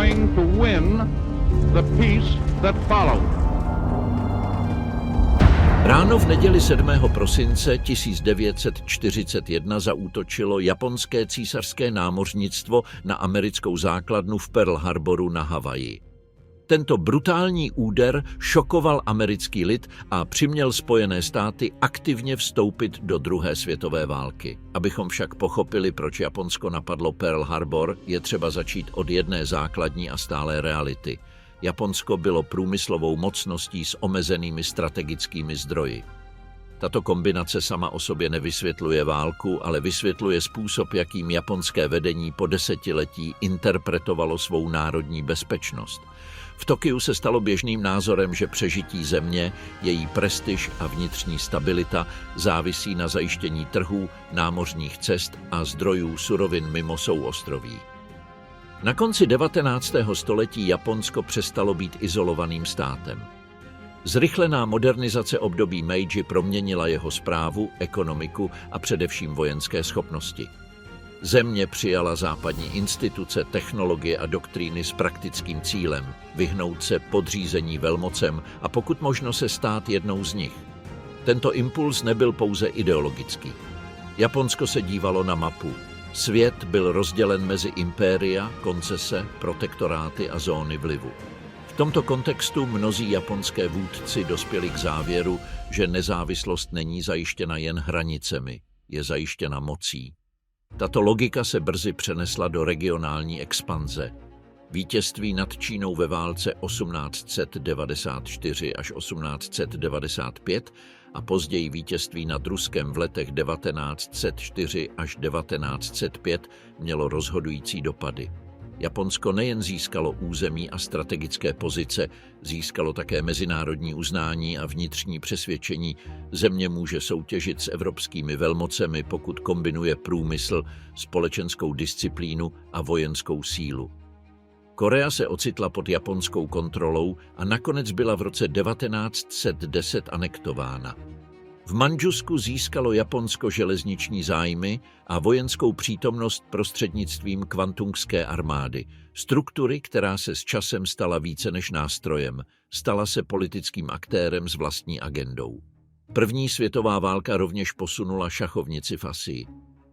going to win the peace that followed. Ráno v neděli 7. prosince 1941 zaútočilo japonské císařské námořnictvo na americkou základnu v Pearl Harboru na Havaji. Tento brutální úder šokoval americký lid a přiměl Spojené státy aktivně vstoupit do druhé světové války. Abychom však pochopili, proč Japonsko napadlo Pearl Harbor, je třeba začít od jedné základní a stálé reality. Japonsko bylo průmyslovou mocností s omezenými strategickými zdroji. Tato kombinace sama o sobě nevysvětluje válku, ale vysvětluje způsob, jakým japonské vedení po desetiletí interpretovalo svou národní bezpečnost. V Tokiu se stalo běžným názorem, že přežití země, její prestiž a vnitřní stabilita závisí na zajištění trhů, námořních cest a zdrojů surovin mimo souostroví. Na konci 19. století Japonsko přestalo být izolovaným státem. Zrychlená modernizace období Meiji proměnila jeho správu, ekonomiku a především vojenské schopnosti. Země přijala západní instituce, technologie a doktríny s praktickým cílem vyhnout se podřízení velmocem a pokud možno se stát jednou z nich. Tento impuls nebyl pouze ideologický. Japonsko se dívalo na mapu. Svět byl rozdělen mezi impéria, koncese, protektoráty a zóny vlivu. V tomto kontextu mnozí japonské vůdci dospěli k závěru, že nezávislost není zajištěna jen hranicemi, je zajištěna mocí. Tato logika se brzy přenesla do regionální expanze. Vítězství nad Čínou ve válce 1894 až 1895 a později vítězství nad Ruskem v letech 1904 až 1905 mělo rozhodující dopady. Japonsko nejen získalo území a strategické pozice, získalo také mezinárodní uznání a vnitřní přesvědčení. Země může soutěžit s evropskými velmocemi, pokud kombinuje průmysl, společenskou disciplínu a vojenskou sílu. Korea se ocitla pod japonskou kontrolou a nakonec byla v roce 1910 anektována. V Mandžusku získalo Japonsko železniční zájmy a vojenskou přítomnost prostřednictvím kvantungské armády, struktury, která se s časem stala více než nástrojem, stala se politickým aktérem s vlastní agendou. První světová válka rovněž posunula šachovnici v Asii.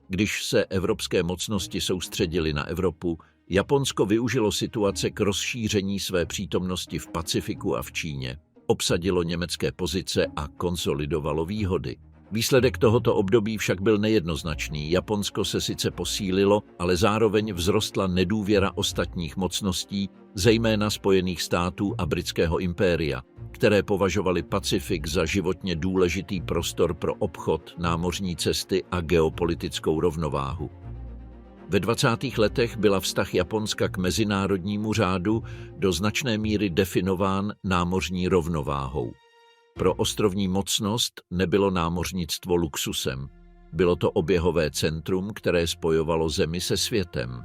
Když se evropské mocnosti soustředily na Evropu, Japonsko využilo situace k rozšíření své přítomnosti v Pacifiku a v Číně. Obsadilo německé pozice a konsolidovalo výhody. Výsledek tohoto období však byl nejednoznačný. Japonsko se sice posílilo, ale zároveň vzrostla nedůvěra ostatních mocností, zejména Spojených států a britského impéria, které považovali Pacifik za životně důležitý prostor pro obchod, námořní cesty a geopolitickou rovnováhu. Ve 20. letech byla vztah Japonska k mezinárodnímu řádu do značné míry definován námořní rovnováhou. Pro ostrovní mocnost nebylo námořnictvo luxusem. Bylo to oběhové centrum, které spojovalo zemi se světem.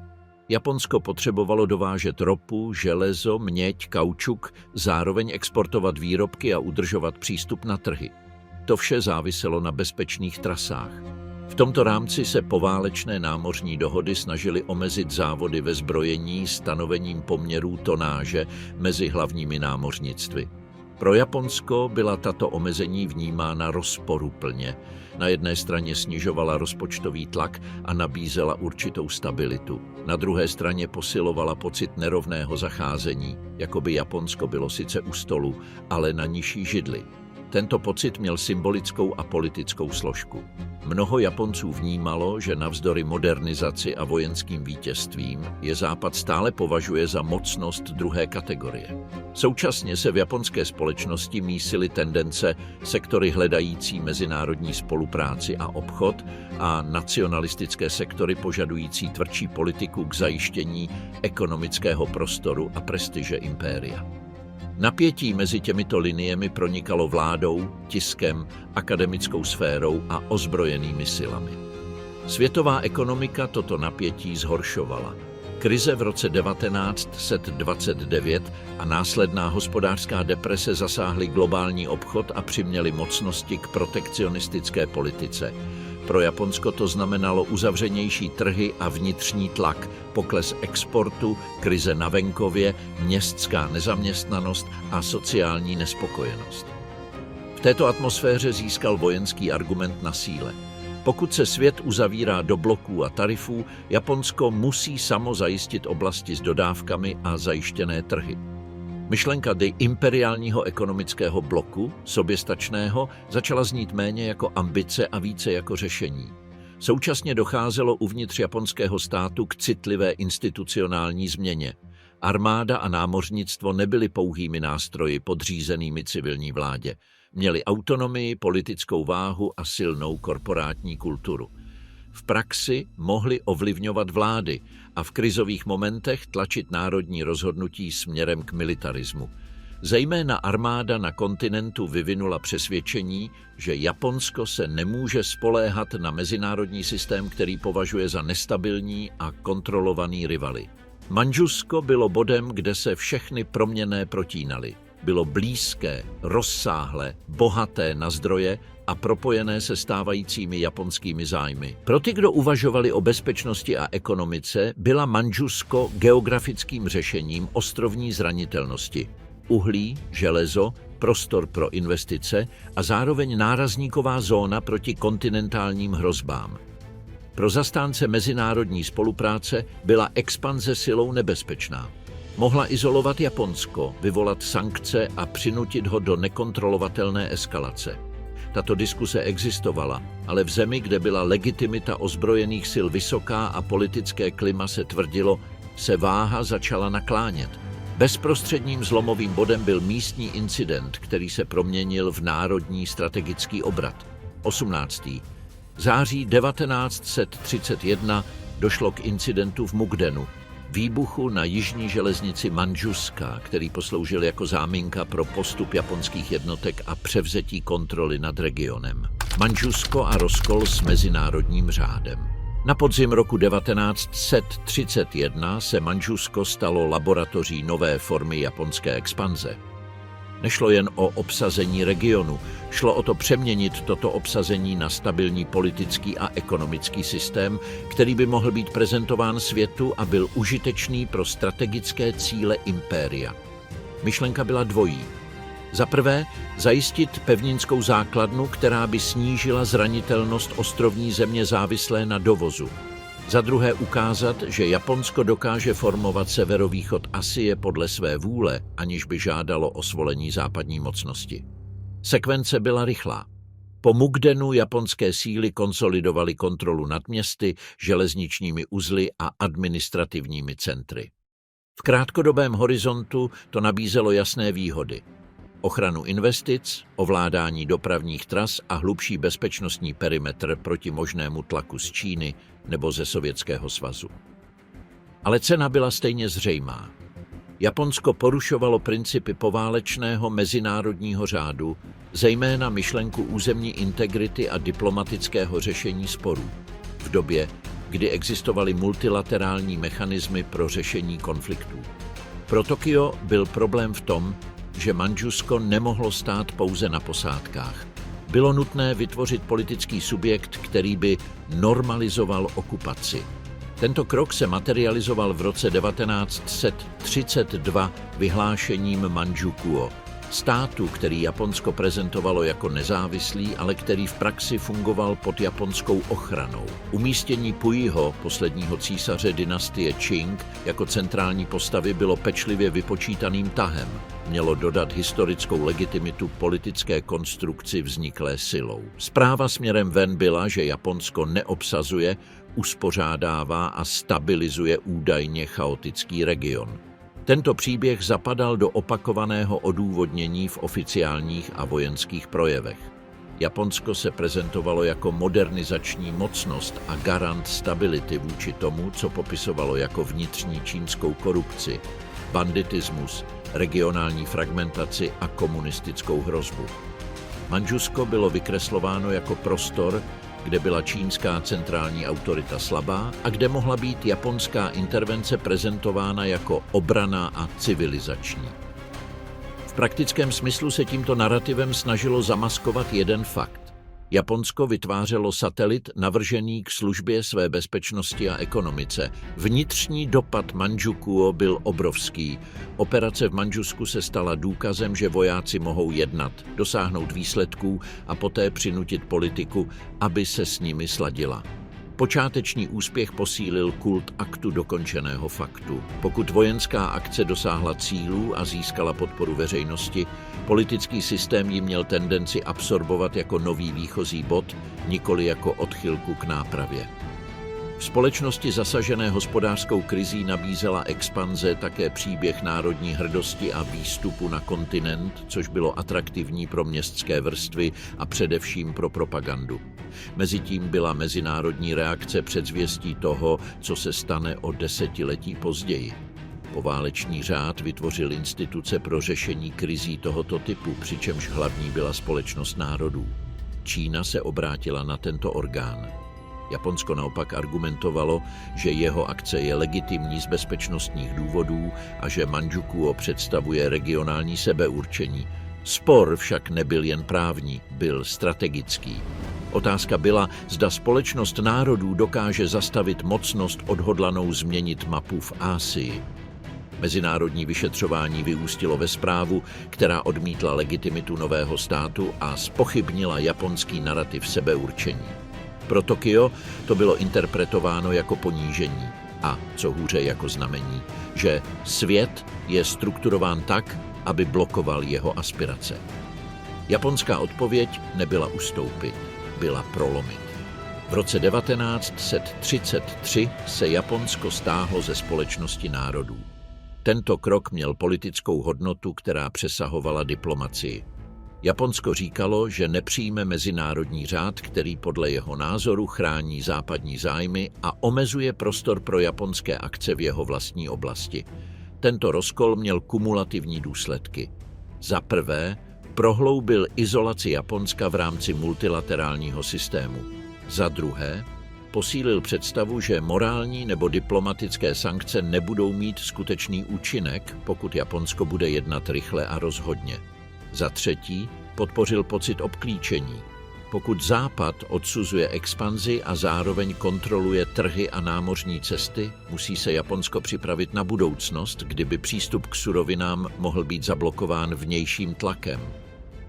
Japonsko potřebovalo dovážet ropu, železo, měď, kaučuk, zároveň exportovat výrobky a udržovat přístup na trhy. To vše záviselo na bezpečných trasách. V tomto rámci se poválečné námořní dohody snažily omezit závody ve zbrojení stanovením poměrů tonáže mezi hlavními námořnictvy. Pro Japonsko byla tato omezení vnímána rozporuplně. Na jedné straně snižovala rozpočtový tlak a nabízela určitou stabilitu. Na druhé straně posilovala pocit nerovného zacházení, jako by Japonsko bylo sice u stolu, ale na nižší židli. Tento pocit měl symbolickou a politickou složku. Mnoho Japonců vnímalo, že navzdory modernizaci a vojenským vítězstvím je Západ stále považuje za mocnost druhé kategorie. Současně se v japonské společnosti mísily tendence sektory hledající mezinárodní spolupráci a obchod a nacionalistické sektory požadující tvrdší politiku k zajištění ekonomického prostoru a prestiže impéria. Napětí mezi těmito liniemi pronikalo vládou, tiskem, akademickou sférou a ozbrojenými silami. Světová ekonomika toto napětí zhoršovala. Krize v roce 1929 a následná hospodářská deprese zasáhly globální obchod a přiměly mocnosti k protekcionistické politice. Pro Japonsko to znamenalo uzavřenější trhy a vnitřní tlak, pokles exportu, krize na venkově, městská nezaměstnanost a sociální nespokojenost. V této atmosféře získal vojenský argument na síle. Pokud se svět uzavírá do bloků a tarifů, Japonsko musí samo zajistit oblasti s dodávkami a zajištěné trhy. Myšlenka imperiálního ekonomického bloku, soběstačného, začala znít méně jako ambice a více jako řešení. Současně docházelo uvnitř japonského státu k citlivé institucionální změně. Armáda a námořnictvo nebyly pouhými nástroji podřízenými civilní vládě. Měli autonomii, politickou váhu a silnou korporátní kulturu. V praxi mohli ovlivňovat vlády a v krizových momentech tlačit národní rozhodnutí směrem k militarismu. Zejména armáda na kontinentu vyvinula přesvědčení, že Japonsko se nemůže spoléhat na mezinárodní systém, který považuje za nestabilní a kontrolovaný rivaly. Mandžusko bylo bodem, kde se všechny proměnné protínaly. Bylo blízké, rozsáhlé, bohaté na zdroje a propojené se stávajícími japonskými zájmy. Pro ty, kdo uvažovali o bezpečnosti a ekonomice, byla Mandžusko geografickým řešením ostrovní zranitelnosti. Uhlí, železo, prostor pro investice a zároveň nárazníková zóna proti kontinentálním hrozbám. Pro zastánce mezinárodní spolupráce byla expanze silou nebezpečná. Mohla izolovat Japonsko, vyvolat sankce a přinutit ho do nekontrolovatelné eskalace. Tato diskuse existovala, ale v zemi, kde byla legitimita ozbrojených sil vysoká a politické klima se tvrdilo, se váha začala naklánět. Bezprostředním zlomovým bodem byl místní incident, který se proměnil v národní strategický obrat. 18. září 1931 došlo k incidentu v Mukdenu, výbuchu na jižní železnici Mandžuska, který posloužil jako záminka pro postup japonských jednotek a převzetí kontroly nad regionem. Mandžusko a rozkol s mezinárodním řádem. Na podzim roku 1931 se Mandžusko stalo laboratoří nové formy japonské expanze. Nešlo jen o obsazení regionu, šlo o to přeměnit toto obsazení na stabilní politický a ekonomický systém, který by mohl být prezentován světu a byl užitečný pro strategické cíle impéria. Myšlenka byla dvojí. Za prvé, zajistit pevninskou základnu, která by snížila zranitelnost ostrovní země závislé na dovozu. Za druhé ukázat, že Japonsko dokáže formovat severovýchod Asie podle své vůle, aniž by žádalo o svolení západní mocnosti. Sekvence byla rychlá. Po Mukdenu japonské síly konsolidovaly kontrolu nad městy, železničními uzly a administrativními centry. V krátkodobém horizontu to nabízelo jasné výhody. Ochranu investic, ovládání dopravních tras a hlubší bezpečnostní perimetr proti možnému tlaku z Číny nebo ze Sovětského svazu. Ale cena byla stejně zřejmá. Japonsko porušovalo principy poválečného mezinárodního řádu, zejména myšlenku územní integrity a diplomatického řešení sporů, v době, kdy existovaly multilaterální mechanismy pro řešení konfliktů. Pro Tokio byl problém v tom, že Mandžusko nemohlo stát pouze na posádkách. Bylo nutné vytvořit politický subjekt, který by normalizoval okupaci. Tento krok se materializoval v roce 1932 vyhlášením Mandžukuo, státu, který Japonsko prezentovalo jako nezávislý, ale který v praxi fungoval pod japonskou ochranou. Umístění Pujího, posledního císaře dynastie Čing, jako centrální postavy bylo pečlivě vypočítaným tahem. Mělo dodat historickou legitimitu politické konstrukci vzniklé silou. Zpráva směrem ven byla, že Japonsko neobsazuje, uspořádává a stabilizuje údajně chaotický region. Tento příběh zapadal do opakovaného odůvodnění v oficiálních a vojenských projevech. Japonsko se prezentovalo jako modernizační mocnost a garant stability vůči tomu, co popisovalo jako vnitřní čínskou korupci, banditismus, regionální fragmentaci a komunistickou hrozbu. Mandžusko bylo vykreslováno jako prostor, kde byla čínská centrální autorita slabá a kde mohla být japonská intervence prezentována jako obranná a civilizační. V praktickém smyslu se tímto narativem snažilo zamaskovat jeden fakt. Japonsko vytvářelo satelit navržený k službě své bezpečnosti a ekonomice. Vnitřní dopad Mandžukuo byl obrovský. Operace v Mandžusku se stala důkazem, že vojáci mohou jednat, dosáhnout výsledků a poté přinutit politiku, aby se s nimi sladila. Počáteční úspěch posílil kult aktu dokončeného faktu. Pokud vojenská akce dosáhla cílů a získala podporu veřejnosti, politický systém ji měl tendenci absorbovat jako nový výchozí bod, nikoli jako odchylku k nápravě. V společnosti zasažené hospodářskou krizí nabízela expanze také příběh národní hrdosti a výstupu na kontinent, což bylo atraktivní pro městské vrstvy a především pro propagandu. Mezitím byla mezinárodní reakce předzvěstí toho, co se stane o desetiletí později. Poválečný řád vytvořil instituce pro řešení krizí tohoto typu, přičemž hlavní byla Společnost národů. Čína se obrátila na tento orgán. Japonsko naopak argumentovalo, že jeho akce je legitimní z bezpečnostních důvodů a že Mandžukuo představuje regionální sebeurčení. Spor však nebyl jen právní, byl strategický. Otázka byla, zda Společnost národů dokáže zastavit mocnost odhodlanou změnit mapu v Asii. Mezinárodní vyšetřování vyústilo ve zprávu, která odmítla legitimitu nového státu a zpochybnila japonský narativ sebeurčení. Pro Tokio to bylo interpretováno jako ponížení a, co hůře, jako znamení, že svět je strukturován tak, aby blokoval jeho aspirace. Japonská odpověď nebyla ustoupit, byla prolomit. V roce 1933 se Japonsko stáhlo ze Společnosti národů. Tento krok měl politickou hodnotu, která přesahovala diplomacii. Japonsko říkalo, že nepřijme mezinárodní řád, který podle jeho názoru chrání západní zájmy a omezuje prostor pro japonské akce v jeho vlastní oblasti. Tento rozkol měl kumulativní důsledky. Za prvé, prohloubil izolaci Japonska v rámci multilaterálního systému. Za druhé, posílil představu, že morální nebo diplomatické sankce nebudou mít skutečný účinek, pokud Japonsko bude jednat rychle a rozhodně. Za třetí, podpořil pocit obklíčení. Pokud Západ odsuzuje expanzi a zároveň kontroluje trhy a námořní cesty, musí se Japonsko připravit na budoucnost, kdyby přístup k surovinám mohl být zablokován vnějším tlakem.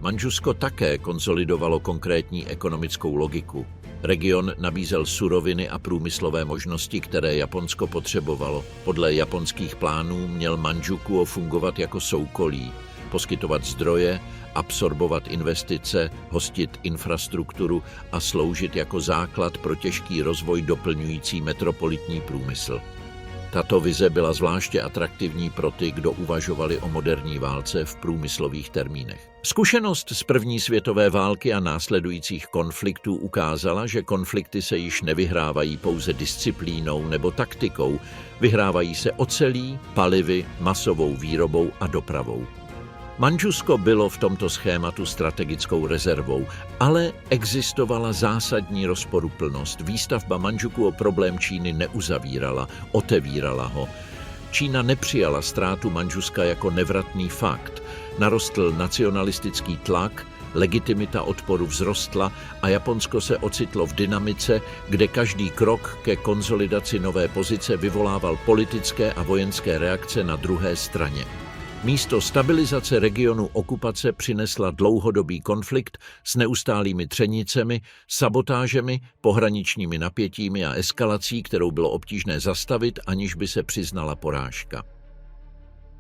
Mandžusko také konsolidovalo konkrétní ekonomickou logiku. Region nabízel suroviny a průmyslové možnosti, které Japonsko potřebovalo. Podle japonských plánů měl Mandžukuo fungovat jako soukolí, poskytovat zdroje, absorbovat investice, hostit infrastrukturu a sloužit jako základ pro těžký rozvoj doplňující metropolitní průmysl. Tato vize byla zvláště atraktivní pro ty, kdo uvažovali o moderní válce v průmyslových termínech. Zkušenost z první světové války a následujících konfliktů ukázala, že konflikty se již nevyhrávají pouze disciplínou nebo taktikou, vyhrávají se ocelí, palivy, masovou výrobou a dopravou. Mandžusko bylo v tomto schématu strategickou rezervou, ale existovala zásadní rozporuplnost. Výstavba Mandžukuo problém Číny neuzavírala, otevírala ho. Čína nepřijala ztrátu Mandžuska jako nevratný fakt. Narostl nacionalistický tlak, legitimita odporu vzrostla a Japonsko se ocitlo v dynamice, kde každý krok ke konsolidaci nové pozice vyvolával politické a vojenské reakce na druhé straně. Místo stabilizace regionu okupace přinesla dlouhodobý konflikt s neustálými třenicemi, sabotážemi, pohraničními napětími a eskalací, kterou bylo obtížné zastavit, aniž by se přiznala porážka.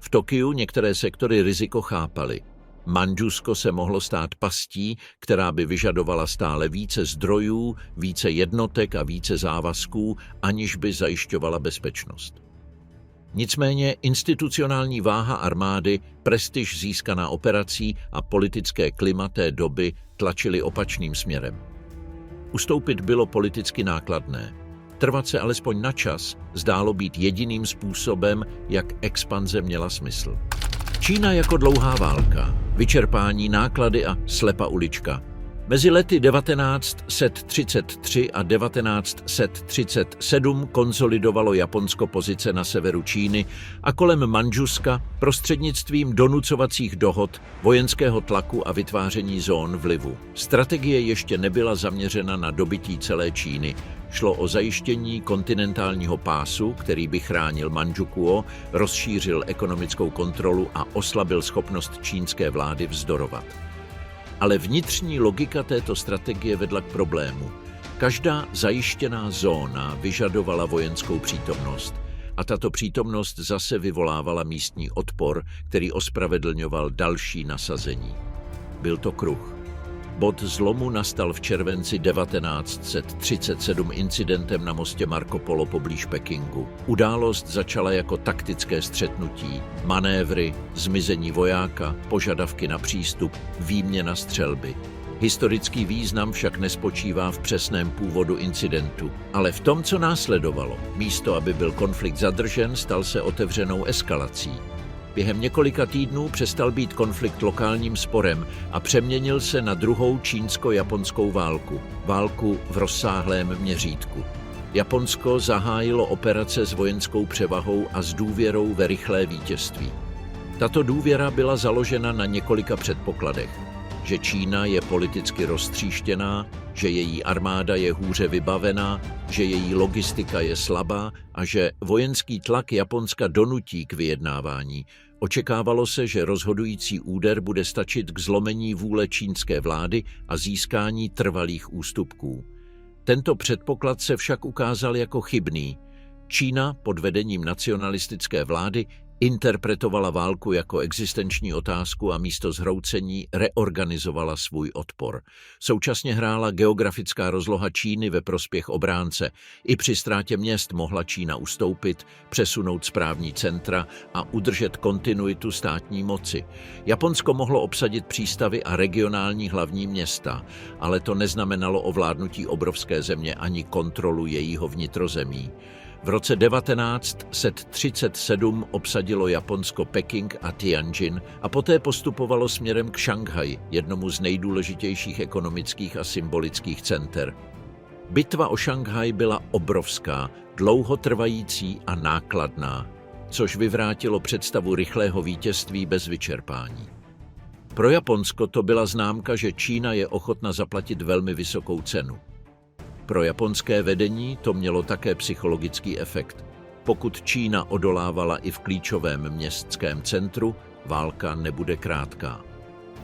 V Tokiu některé sektory riziko chápaly. Mandžusko se mohlo stát pastí, která by vyžadovala stále více zdrojů, více jednotek a více závazků, aniž by zajišťovala bezpečnost. Nicméně institucionální váha armády, prestiž získaná operací a politické klima té doby tlačily opačným směrem. Ustoupit bylo politicky nákladné. Trvat se alespoň na čas zdálo být jediným způsobem, jak expanze měla smysl. Čína jako dlouhá válka, vyčerpání, náklady a slepá ulička. Mezi lety 1933 a 1937 konsolidovalo Japonsko pozice na severu Číny a kolem Mandžuska prostřednictvím donucovacích dohod, vojenského tlaku a vytváření zón vlivu. Strategie ještě nebyla zaměřena na dobytí celé Číny. Šlo o zajištění kontinentálního pásu, který by chránil Mandžukuo, rozšířil ekonomickou kontrolu a oslabil schopnost čínské vlády vzdorovat. Ale vnitřní logika této strategie vedla k problému. Každá zajištěná zóna vyžadovala vojenskou přítomnost a tato přítomnost zase vyvolávala místní odpor, který ospravedlňoval další nasazení. Byl to kruh. Bod zlomu nastal v červenci 1937 incidentem na mostě Marco Polo poblíž Pekingu. Událost začala jako taktické střetnutí, manévry, zmizení vojáka, požadavky na přístup, výměna střelby. Historický význam však nespočívá v přesném původu incidentu, ale v tom, co následovalo. Místo, aby byl konflikt zadržen, stal se otevřenou eskalací. Během několika týdnů přestal být konflikt lokálním sporem a přeměnil se na druhou čínsko-japonskou válku. Válku v rozsáhlém měřítku. Japonsko zahájilo operace s vojenskou převahou a s důvěrou ve rychlé vítězství. Tato důvěra byla založena na několika předpokladech. Že Čína je politicky roztříštěná, že její armáda je hůře vybavená, že její logistika je slabá a že vojenský tlak Japonska donutí k vyjednávání. Očekávalo se, že rozhodující úder bude stačit k zlomení vůle čínské vlády a získání trvalých ústupků. Tento předpoklad se však ukázal jako chybný. Čína pod vedením nacionalistické vlády interpretovala válku jako existenční otázku a místo zhroucení reorganizovala svůj odpor. Současně hrála geografická rozloha Číny ve prospěch obránce. I při ztrátě měst mohla Čína ustoupit, přesunout správní centra a udržet kontinuitu státní moci. Japonsko mohlo obsadit přístavy a regionální hlavní města, ale to neznamenalo ovládnutí obrovské země ani kontrolu jejího vnitrozemí. V roce 1937 obsadilo Japonsko Peking a Tianjin a poté postupovalo směrem k Šanghaji, jednomu z nejdůležitějších ekonomických a symbolických center. Bitva o Šanghaj byla obrovská, dlouhotrvající a nákladná, což vyvrátilo představu rychlého vítězství bez vyčerpání. Pro Japonsko to byla známka, že Čína je ochotna zaplatit velmi vysokou cenu. Pro japonské vedení to mělo také psychologický efekt. Pokud Čína odolávala i v klíčovém městském centru, válka nebude krátká.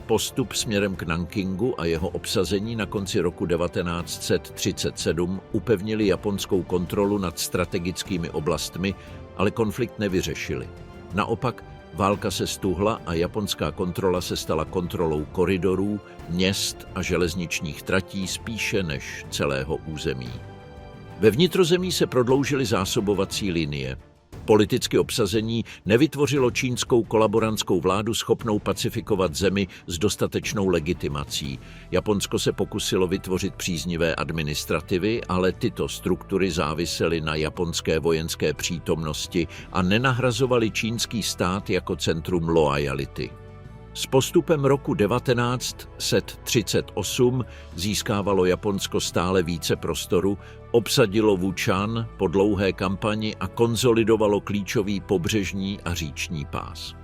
Postup směrem k Nankingu a jeho obsazení na konci roku 1937 upevnili japonskou kontrolu nad strategickými oblastmi, ale konflikt nevyřešili. Naopak, válka se stuhla a japonská kontrola se stala kontrolou koridorů, měst a železničních tratí spíše než celého území. Ve vnitrozemí se prodloužily zásobovací linie. Politické obsazení nevytvořilo čínskou kolaborantskou vládu schopnou pacifikovat zemi s dostatečnou legitimací. Japonsko se pokusilo vytvořit příznivé administrativy, ale tyto struktury závisely na japonské vojenské přítomnosti a nenahrazovaly čínský stát jako centrum loajality. S postupem roku 1938 získávalo Japonsko stále více prostoru, obsadilo Wuchan po dlouhé kampani a konsolidovalo klíčový pobřežní a říční pás.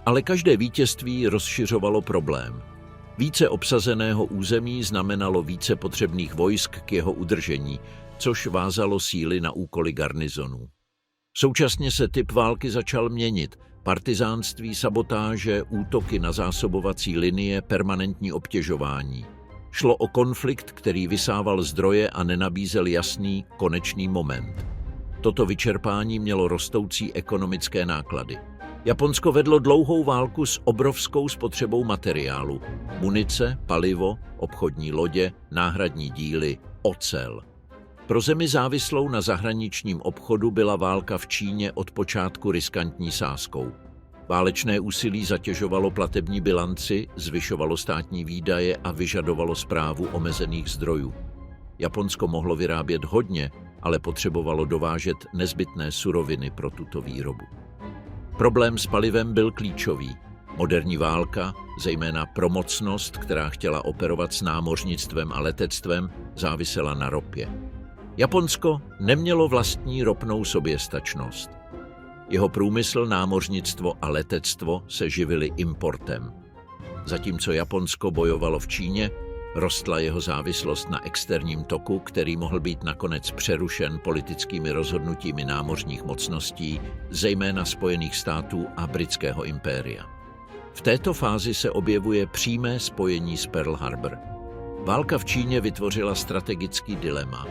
Ale každé vítězství rozšiřovalo problém. Více obsazeného území znamenalo více potřebných vojsk k jeho udržení, což vázalo síly na úkoly garnizonů. Současně se typ války začal měnit. Partizánství, sabotáže, útoky na zásobovací linie, permanentní obtěžování. Šlo o konflikt, který vysával zdroje a nenabízel jasný, konečný moment. Toto vyčerpání mělo rostoucí ekonomické náklady. Japonsko vedlo dlouhou válku s obrovskou spotřebou materiálu. Munice, palivo, obchodní lodě, náhradní díly, ocel. Pro zemi závislou na zahraničním obchodu byla válka v Číně od počátku riskantní sázkou. Válečné úsilí zatěžovalo platební bilanci, zvyšovalo státní výdaje a vyžadovalo správu omezených zdrojů. Japonsko mohlo vyrábět hodně, ale potřebovalo dovážet nezbytné suroviny pro tuto výrobu. Problém s palivem byl klíčový. Moderní válka, zejména promocnost, která chtěla operovat s námořnictvem a letectvem, závisela na ropě. Japonsko nemělo vlastní ropnou soběstačnost. Jeho průmysl, námořnictvo a letectvo se živily importem. Zatímco Japonsko bojovalo v Číně, rostla jeho závislost na externím toku, který mohl být nakonec přerušen politickými rozhodnutími námořních mocností, zejména Spojených států a Britského impéria. V této fázi se objevuje přímé spojení s Pearl Harbor. Válka v Číně vytvořila strategický dilema.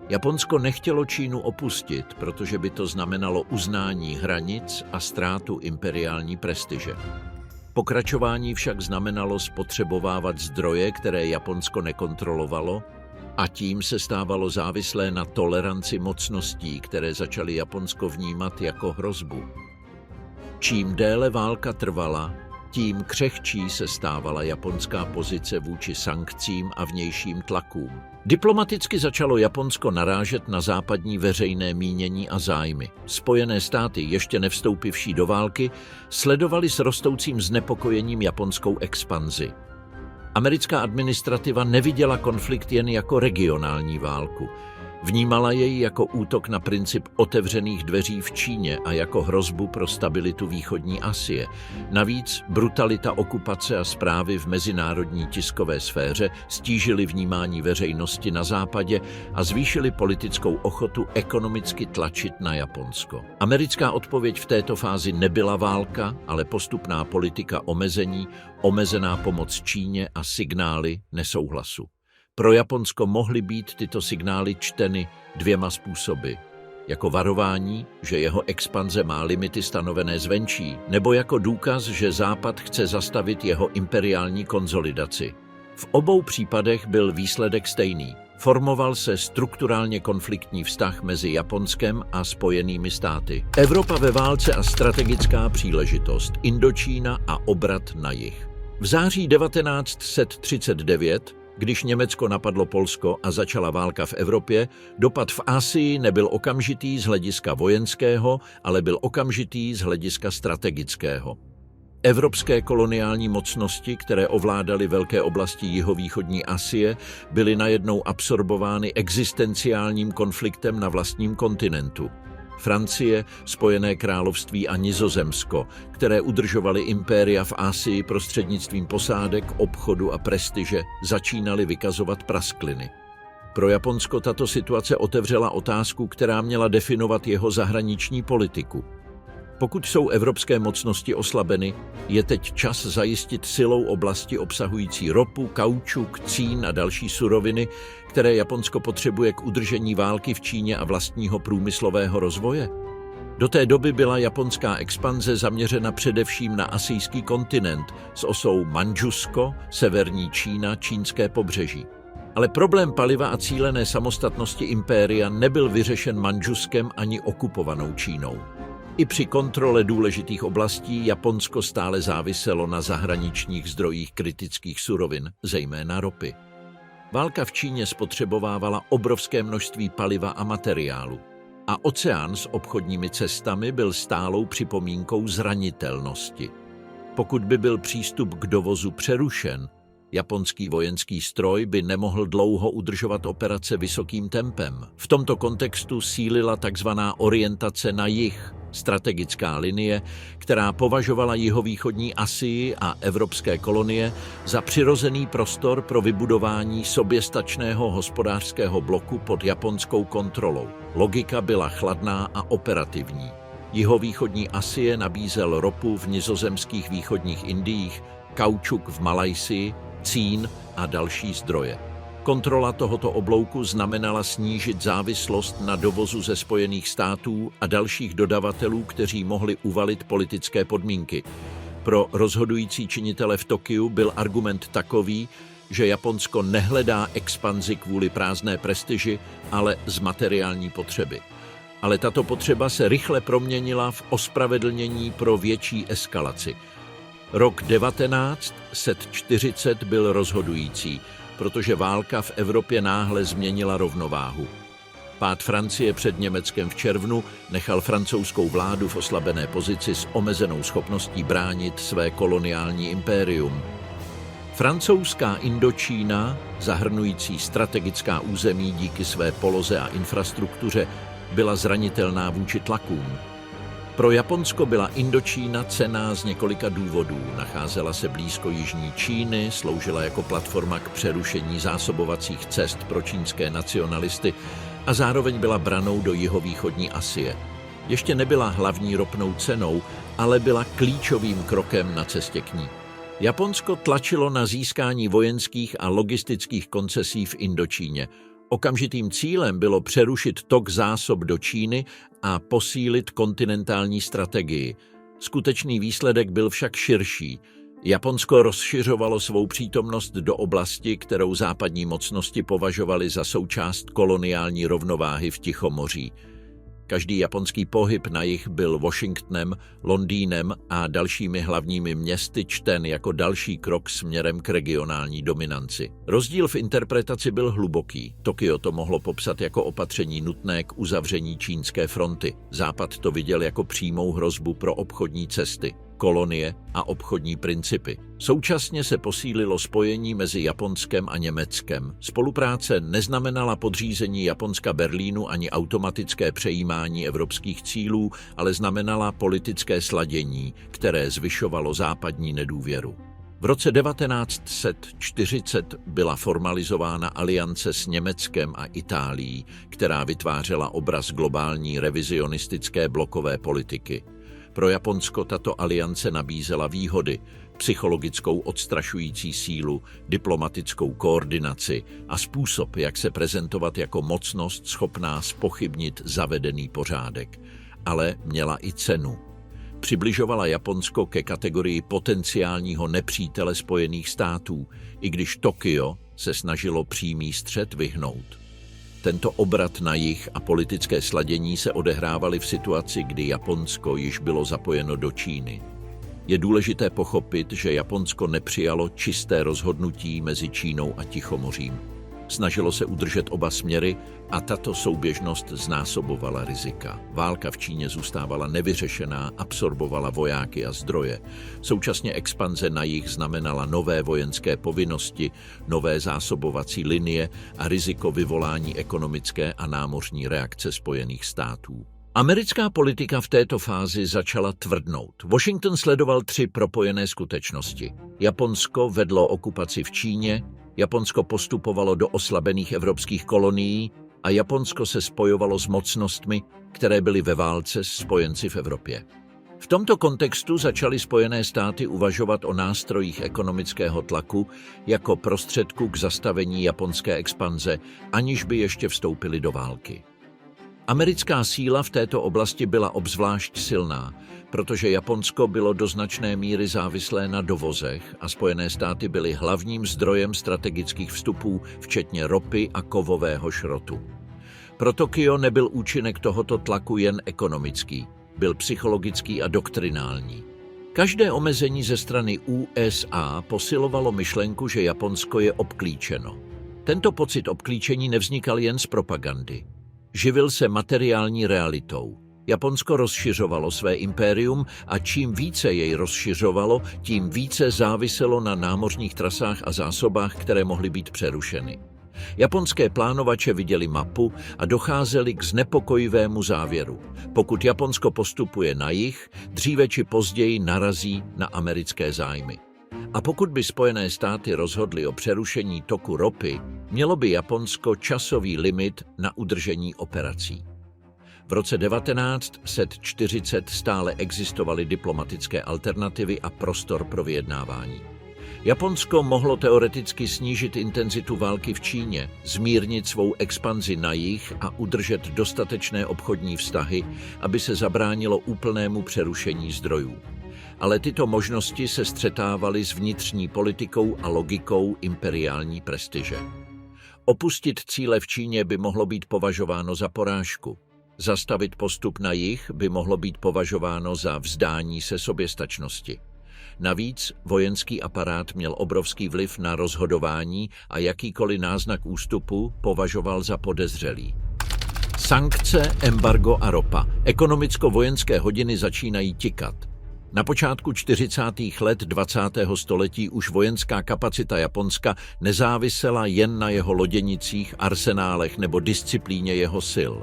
Japonsko nechtělo Čínu opustit, protože by to znamenalo uznání hranic a ztrátu imperiální prestiže. Pokračování však znamenalo spotřebovávat zdroje, které Japonsko nekontrolovalo, a tím se stávalo závislé na toleranci mocností, které začaly Japonsko vnímat jako hrozbu. Čím déle válka trvala, tím křehčí se stávala japonská pozice vůči sankcím a vnějším tlakům. Diplomaticky začalo Japonsko narážet na západní veřejné mínění a zájmy. Spojené státy, ještě nevstoupivší do války, sledovaly s rostoucím znepokojením japonskou expanzi. Americká administrativa neviděla konflikt jen jako regionální válku. Vnímala jej jako útok na princip otevřených dveří v Číně a jako hrozbu pro stabilitu východní Asie. Navíc brutalita okupace a správy v mezinárodní tiskové sféře stížily vnímání veřejnosti na západě a zvýšily politickou ochotu ekonomicky tlačit na Japonsko. Americká odpověď v této fázi nebyla válka, ale postupná politika omezení, omezená pomoc Číně a signály nesouhlasu. Pro Japonsko mohly být tyto signály čteny dvěma způsoby. Jako varování, že jeho expanze má limity stanovené zvenčí, nebo jako důkaz, že Západ chce zastavit jeho imperiální konsolidaci. V obou případech byl výsledek stejný. Formoval se strukturálně konfliktní vztah mezi Japonskem a Spojenými státy. Evropa ve válce a strategická příležitost, Indočína a obrat na jih. V září 1939, když Německo napadlo Polsko a začala válka v Evropě, dopad v Asii nebyl okamžitý z hlediska vojenského, ale byl okamžitý z hlediska strategického. Evropské koloniální mocnosti, které ovládaly velké oblasti jihovýchodní Asie, byly najednou absorbovány existenciálním konfliktem na vlastním kontinentu. Francie, Spojené království a Nizozemsko, které udržovaly impéria v Asii prostřednictvím posádek, obchodu a prestiže, začínaly vykazovat praskliny. Pro Japonsko tato situace otevřela otázku, která měla definovat jeho zahraniční politiku. Pokud jsou evropské mocnosti oslabeny, je teď čas zajistit silou oblasti obsahující ropu, kaučuk, cín a další suroviny, které Japonsko potřebuje k udržení války v Číně a vlastního průmyslového rozvoje. Do té doby byla japonská expanze zaměřena především na asijský kontinent s osou Mandžusko, severní Čína, čínské pobřeží. Ale problém paliva a cílené samostatnosti impéria nebyl vyřešen Mandžuskem ani okupovanou Čínou. I při kontrole důležitých oblastí Japonsko stále záviselo na zahraničních zdrojích kritických surovin, zejména ropy. Válka v Číně spotřebovávala obrovské množství paliva a materiálu. A oceán s obchodními cestami byl stálou připomínkou zranitelnosti. Pokud by byl přístup k dovozu přerušen, japonský vojenský stroj by nemohl dlouho udržovat operace vysokým tempem. V tomto kontextu sílila takzvaná orientace na jih, strategická linie, která považovala jihovýchodní Asii a evropské kolonie za přirozený prostor pro vybudování soběstačného hospodářského bloku pod japonskou kontrolou. Logika byla chladná a operativní. Jihovýchodní Asie nabízel ropu v nizozemských východních Indiích, kaučuk v Malajsii, cín a další zdroje. Kontrola tohoto oblouku znamenala snížit závislost na dovozu ze Spojených států a dalších dodavatelů, kteří mohli uvalit politické podmínky. Pro rozhodující činitele v Tokiu byl argument takový, že Japonsko nehledá expanzi kvůli prázdné prestiži, ale z materiální potřeby. Ale tato potřeba se rychle proměnila v ospravedlnění pro větší eskalaci. Rok 1940 byl rozhodující, protože válka v Evropě náhle změnila rovnováhu. Pád Francie před Německem v červnu nechal francouzskou vládu v oslabené pozici s omezenou schopností bránit své koloniální impérium. Francouzská Indočína, zahrnující strategická území díky své poloze a infrastruktuře, byla zranitelná vůči tlakům. Pro Japonsko byla Indočína cenná z několika důvodů. Nacházela se blízko jižní Číny, sloužila jako platforma k přerušení zásobovacích cest pro čínské nacionalisty a zároveň byla branou do jihovýchodní Asie. Ještě nebyla hlavní ropnou cenou, ale byla klíčovým krokem na cestě k ní. Japonsko tlačilo na získání vojenských a logistických koncesí v Indočíně. Okamžitým cílem bylo přerušit tok zásob do Číny a posílit kontinentální strategii. Skutečný výsledek byl však širší. Japonsko rozšiřovalo svou přítomnost do oblasti, kterou západní mocnosti považovaly za součást koloniální rovnováhy v Tichomoří. Každý japonský pohyb na jih byl Washingtonem, Londýnem a dalšími hlavními městy čten jako další krok směrem k regionální dominanci. Rozdíl v interpretaci byl hluboký. Tokio to mohlo popsat jako opatření nutné k uzavření čínské fronty. Západ to viděl jako přímou hrozbu pro obchodní cesty, kolonie a obchodní principy. Současně se posílilo spojení mezi Japonskem a Německem. Spolupráce neznamenala podřízení Japonska Berlínu ani automatické přejímání evropských cílů, ale znamenala politické sladění, které zvyšovalo západní nedůvěru. V roce 1940 byla formalizována aliance s Německem a Itálií, která vytvářela obraz globální revizionistické blokové politiky. Pro Japonsko tato aliance nabízela výhody, psychologickou odstrašující sílu, diplomatickou koordinaci a způsob, jak se prezentovat jako mocnost schopná zpochybnit zavedený pořádek. Ale měla i cenu. Přibližovala Japonsko ke kategorii potenciálního nepřítele Spojených států, i když Tokio se snažilo přímý střet vyhnout. Tento obrat na jih a politické sladění se odehrávaly v situaci, kdy Japonsko již bylo zapojeno do Číny. Je důležité pochopit, že Japonsko nepřijalo čisté rozhodnutí mezi Čínou a Tichomořím. Snažilo se udržet oba směry a tato souběžnost znásobovala rizika. Válka v Číně zůstávala nevyřešená, absorbovala vojáky a zdroje. Současně expanze na jih znamenala nové vojenské povinnosti, nové zásobovací linie a riziko vyvolání ekonomické a námořní reakce Spojených států. Americká politika v této fázi začala tvrdnout. Washington sledoval 3 propojené skutečnosti. Japonsko vedlo okupaci v Číně, Japonsko postupovalo do oslabených evropských kolonií a Japonsko se spojovalo s mocnostmi, které byly ve válce s spojenci v Evropě. V tomto kontextu začaly Spojené státy uvažovat o nástrojích ekonomického tlaku jako prostředku k zastavení japonské expanze, aniž by ještě vstoupili do války. Americká síla v této oblasti byla obzvlášť silná, protože Japonsko bylo do značné míry závislé na dovozech a Spojené státy byly hlavním zdrojem strategických vstupů, včetně ropy a kovového šrotu. Pro Tokio nebyl účinek tohoto tlaku jen ekonomický, byl psychologický a doktrinální. Každé omezení ze strany USA posilovalo myšlenku, že Japonsko je obklíčeno. Tento pocit obklíčení nevznikal jen z propagandy. Živil se materiální realitou. Japonsko rozšiřovalo své impérium a čím více jej rozšiřovalo, tím více záviselo na námořních trasách a zásobách, které mohly být přerušeny. Japonské plánovače viděli mapu a docházeli k znepokojivému závěru. Pokud Japonsko postupuje na jih, dříve či později narazí na americké zájmy. A pokud by Spojené státy rozhodly o přerušení toku ropy, mělo by Japonsko časový limit na udržení operací. V roce 1940 stále existovaly diplomatické alternativy a prostor pro vyjednávání. Japonsko mohlo teoreticky snížit intenzitu války v Číně, zmírnit svou expanzi na jih a udržet dostatečné obchodní vztahy, aby se zabránilo úplnému přerušení zdrojů. Ale tyto možnosti se střetávaly s vnitřní politikou a logikou imperiální prestiže. Opustit cíle v Číně by mohlo být považováno za porážku. Zastavit postup na jih by mohlo být považováno za vzdání se soběstačnosti. Navíc vojenský aparát měl obrovský vliv na rozhodování a jakýkoliv náznak ústupu považoval za podezřelý. Sankce, embargo a ropa. Ekonomicko-vojenské hodiny začínají tikat. Na počátku 40. let 20. století už vojenská kapacita Japonska nezávisela jen na jeho loděnicích, arsenálech nebo disciplíně jeho sil.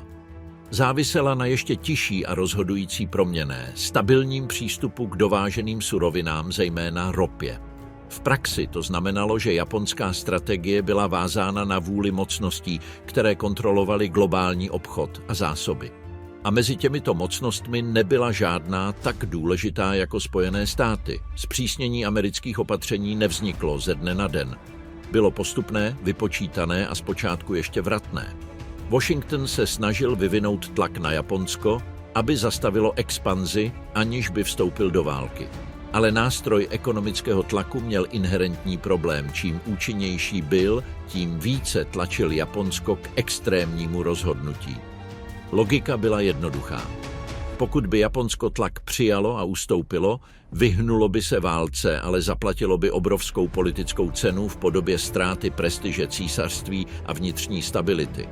Závisela na ještě tižší a rozhodující proměnné, stabilním přístupu k dováženým surovinám, zejména ropě. V praxi to znamenalo, že japonská strategie byla vázána na vůli mocností, které kontrolovaly globální obchod a zásoby. A mezi těmito mocnostmi nebyla žádná tak důležitá jako Spojené státy. Zpřísnění amerických opatření nevzniklo ze dne na den. Bylo postupné, vypočítané a zpočátku ještě vratné. Washington se snažil vyvinout tlak na Japonsko, aby zastavilo expanzi, aniž by vstoupil do války. Ale nástroj ekonomického tlaku měl inherentní problém. Čím účinnější byl, tím více tlačil Japonsko k extrémnímu rozhodnutí. Logika byla jednoduchá. Pokud by Japonsko tlak přijalo a ustoupilo, vyhnulo by se válce, ale zaplatilo by obrovskou politickou cenu v podobě ztráty prestiže císařství a vnitřní stability.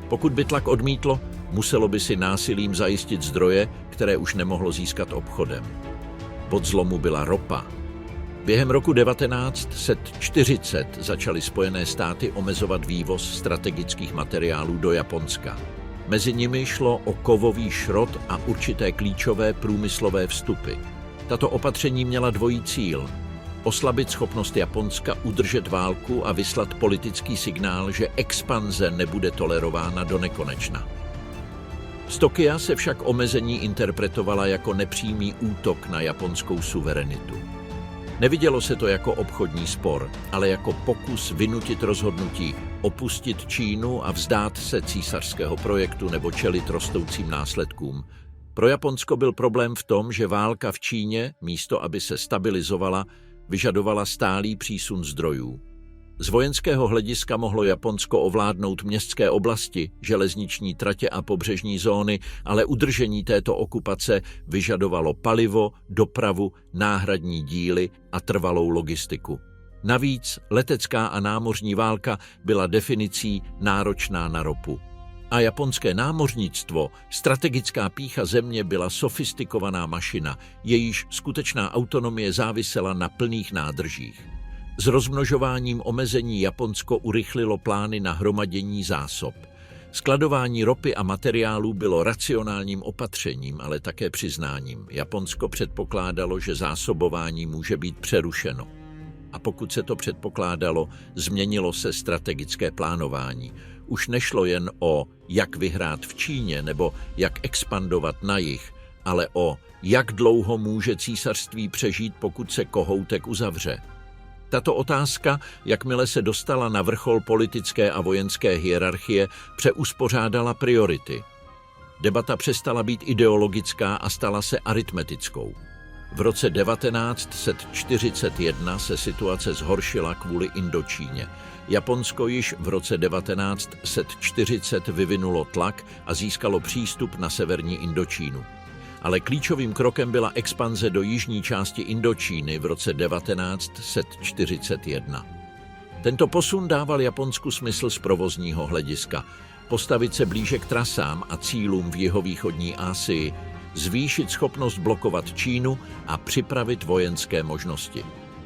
Pokud by tlak odmítlo, muselo by si násilím zajistit zdroje, které už nemohlo získat obchodem. Bod zlomu byla ropa. Během roku 1940 začaly Spojené státy omezovat vývoz strategických materiálů do Japonska. Mezi nimi šlo o kovový šrot a určité klíčové průmyslové vstupy. Tato opatření měla dvojí cíl: oslabit schopnost Japonska udržet válku a vyslat politický signál, že expanze nebude tolerována do nekonečna. Z Tokia se však omezení interpretovala jako nepřímý útok na japonskou suverenitu. Nevidělo se to jako obchodní spor, ale jako pokus vynutit rozhodnutí, opustit Čínu a vzdát se císařského projektu nebo čelit rostoucím následkům. Pro Japonsko byl problém v tom, že válka v Číně, místo aby se stabilizovala, vyžadovala stálý přísun zdrojů. Z vojenského hlediska mohlo Japonsko ovládnout městské oblasti, železniční tratě a pobřežní zóny, ale udržení této okupace vyžadovalo palivo, dopravu, náhradní díly a trvalou logistiku. Navíc letecká a námořní válka byla definicí náročná na ropu. A japonské námořnictvo, strategická pýcha země, byla sofistikovaná mašina, jejíž skutečná autonomie závisela na plných nádržích. S rozmnožováním omezení Japonsko urychlilo plány na hromadění zásob. Skladování ropy a materiálů bylo racionálním opatřením, ale také přiznáním. Japonsko předpokládalo, že zásobování může být přerušeno. A pokud se to předpokládalo, změnilo se strategické plánování. Už nešlo jen o jak vyhrát v Číně nebo jak expandovat na jih, ale o jak dlouho může císařství přežít, pokud se kohoutek uzavře. Tato otázka, jakmile se dostala na vrchol politické a vojenské hierarchie, přeuspořádala priority. Debata přestala být ideologická a stala se aritmetickou. V roce 1941 se situace zhoršila kvůli Indočíně. Japonsko již v roce 1940 vyvinulo tlak a získalo přístup na severní Indočínu. Ale klíčovým krokem byla expanze do jižní části Indočíny v roce 1941. Tento posun dával Japonsku smysl z provozního hlediska. Postavit se blíže k trasám a cílům v jihovýchodní Asii, zvýšit schopnost blokovat Čínu a připravit vojenské možnosti.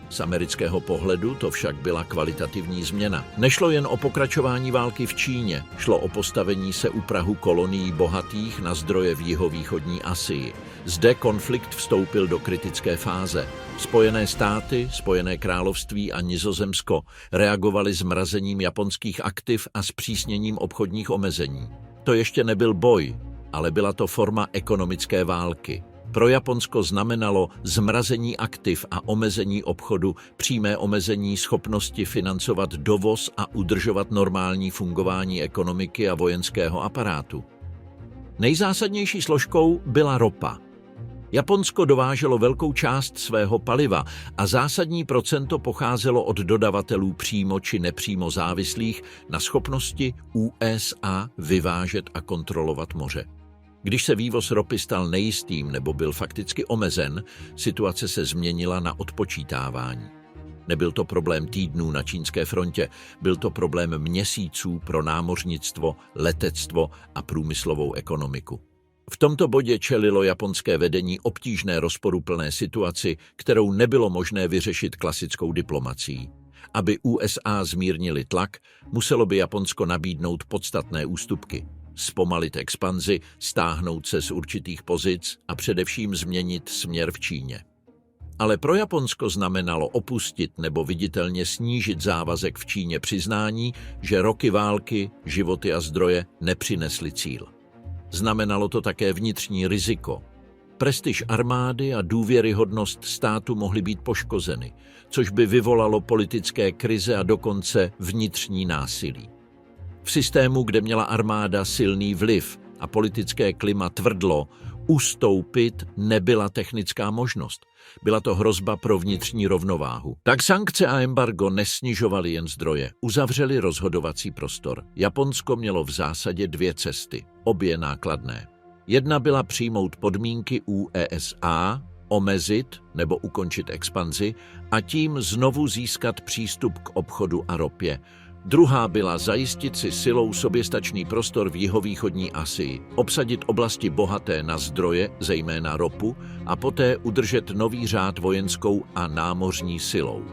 Z amerického pohledu to však byla kvalitativní změna. Nešlo jen o pokračování války v Číně, šlo o postavení se u prahu kolonií bohatých na zdroje v jihovýchodní Asii. Zde konflikt vstoupil do kritické fáze. Spojené státy, Spojené království a Nizozemsko reagovaly zmrazením japonských aktiv a zpřísněním obchodních omezení. To ještě nebyl boj, ale byla to forma ekonomické války. Pro Japonsko znamenalo zmrazení aktiv a omezení obchodu, přímé omezení schopnosti financovat dovoz a udržovat normální fungování ekonomiky a vojenského aparátu. Nejzásadnější složkou byla ropa. Japonsko dováželo velkou část svého paliva a zásadní procento pocházelo od dodavatelů přímo či nepřímo závislých na schopnosti USA vyvážet a kontrolovat moře. Když se vývoz ropy stal nejistým nebo byl fakticky omezen, situace se změnila na odpočítávání. Nebyl to problém týdnů na čínské frontě, byl to problém měsíců pro námořnictvo, letectvo a průmyslovou ekonomiku. V tomto bodě čelilo japonské vedení obtížné rozporuplné situaci, kterou nebylo možné vyřešit klasickou diplomacií. Aby USA zmírnili tlak, muselo by Japonsko nabídnout podstatné ústupky, zpomalit expanzi, stáhnout se z určitých pozic a především změnit směr v Číně. Ale pro Japonsko znamenalo opustit nebo viditelně snížit závazek v Číně přiznání, že roky války, životy a zdroje nepřinesly cíl. Znamenalo to také vnitřní riziko. Prestiž armády a důvěryhodnost státu mohly být poškozeny, což by vyvolalo politické krize a dokonce vnitřní násilí. V systému, kde měla armáda silný vliv a politické klima tvrdlo, ustoupit nebyla technická možnost. Byla to hrozba pro vnitřní rovnováhu. Tak sankce a embargo nesnižovaly jen zdroje, uzavřely rozhodovací prostor. Japonsko mělo v zásadě dvě cesty, obě nákladné. Jedna byla přijmout podmínky USA, omezit nebo ukončit expanzi a tím znovu získat přístup k obchodu a ropě. Druhá byla zajistit si silou soběstačný prostor v jihovýchodní Asii, obsadit oblasti bohaté na zdroje, zejména ropu, a poté udržet nový řád vojenskou a námořní silou.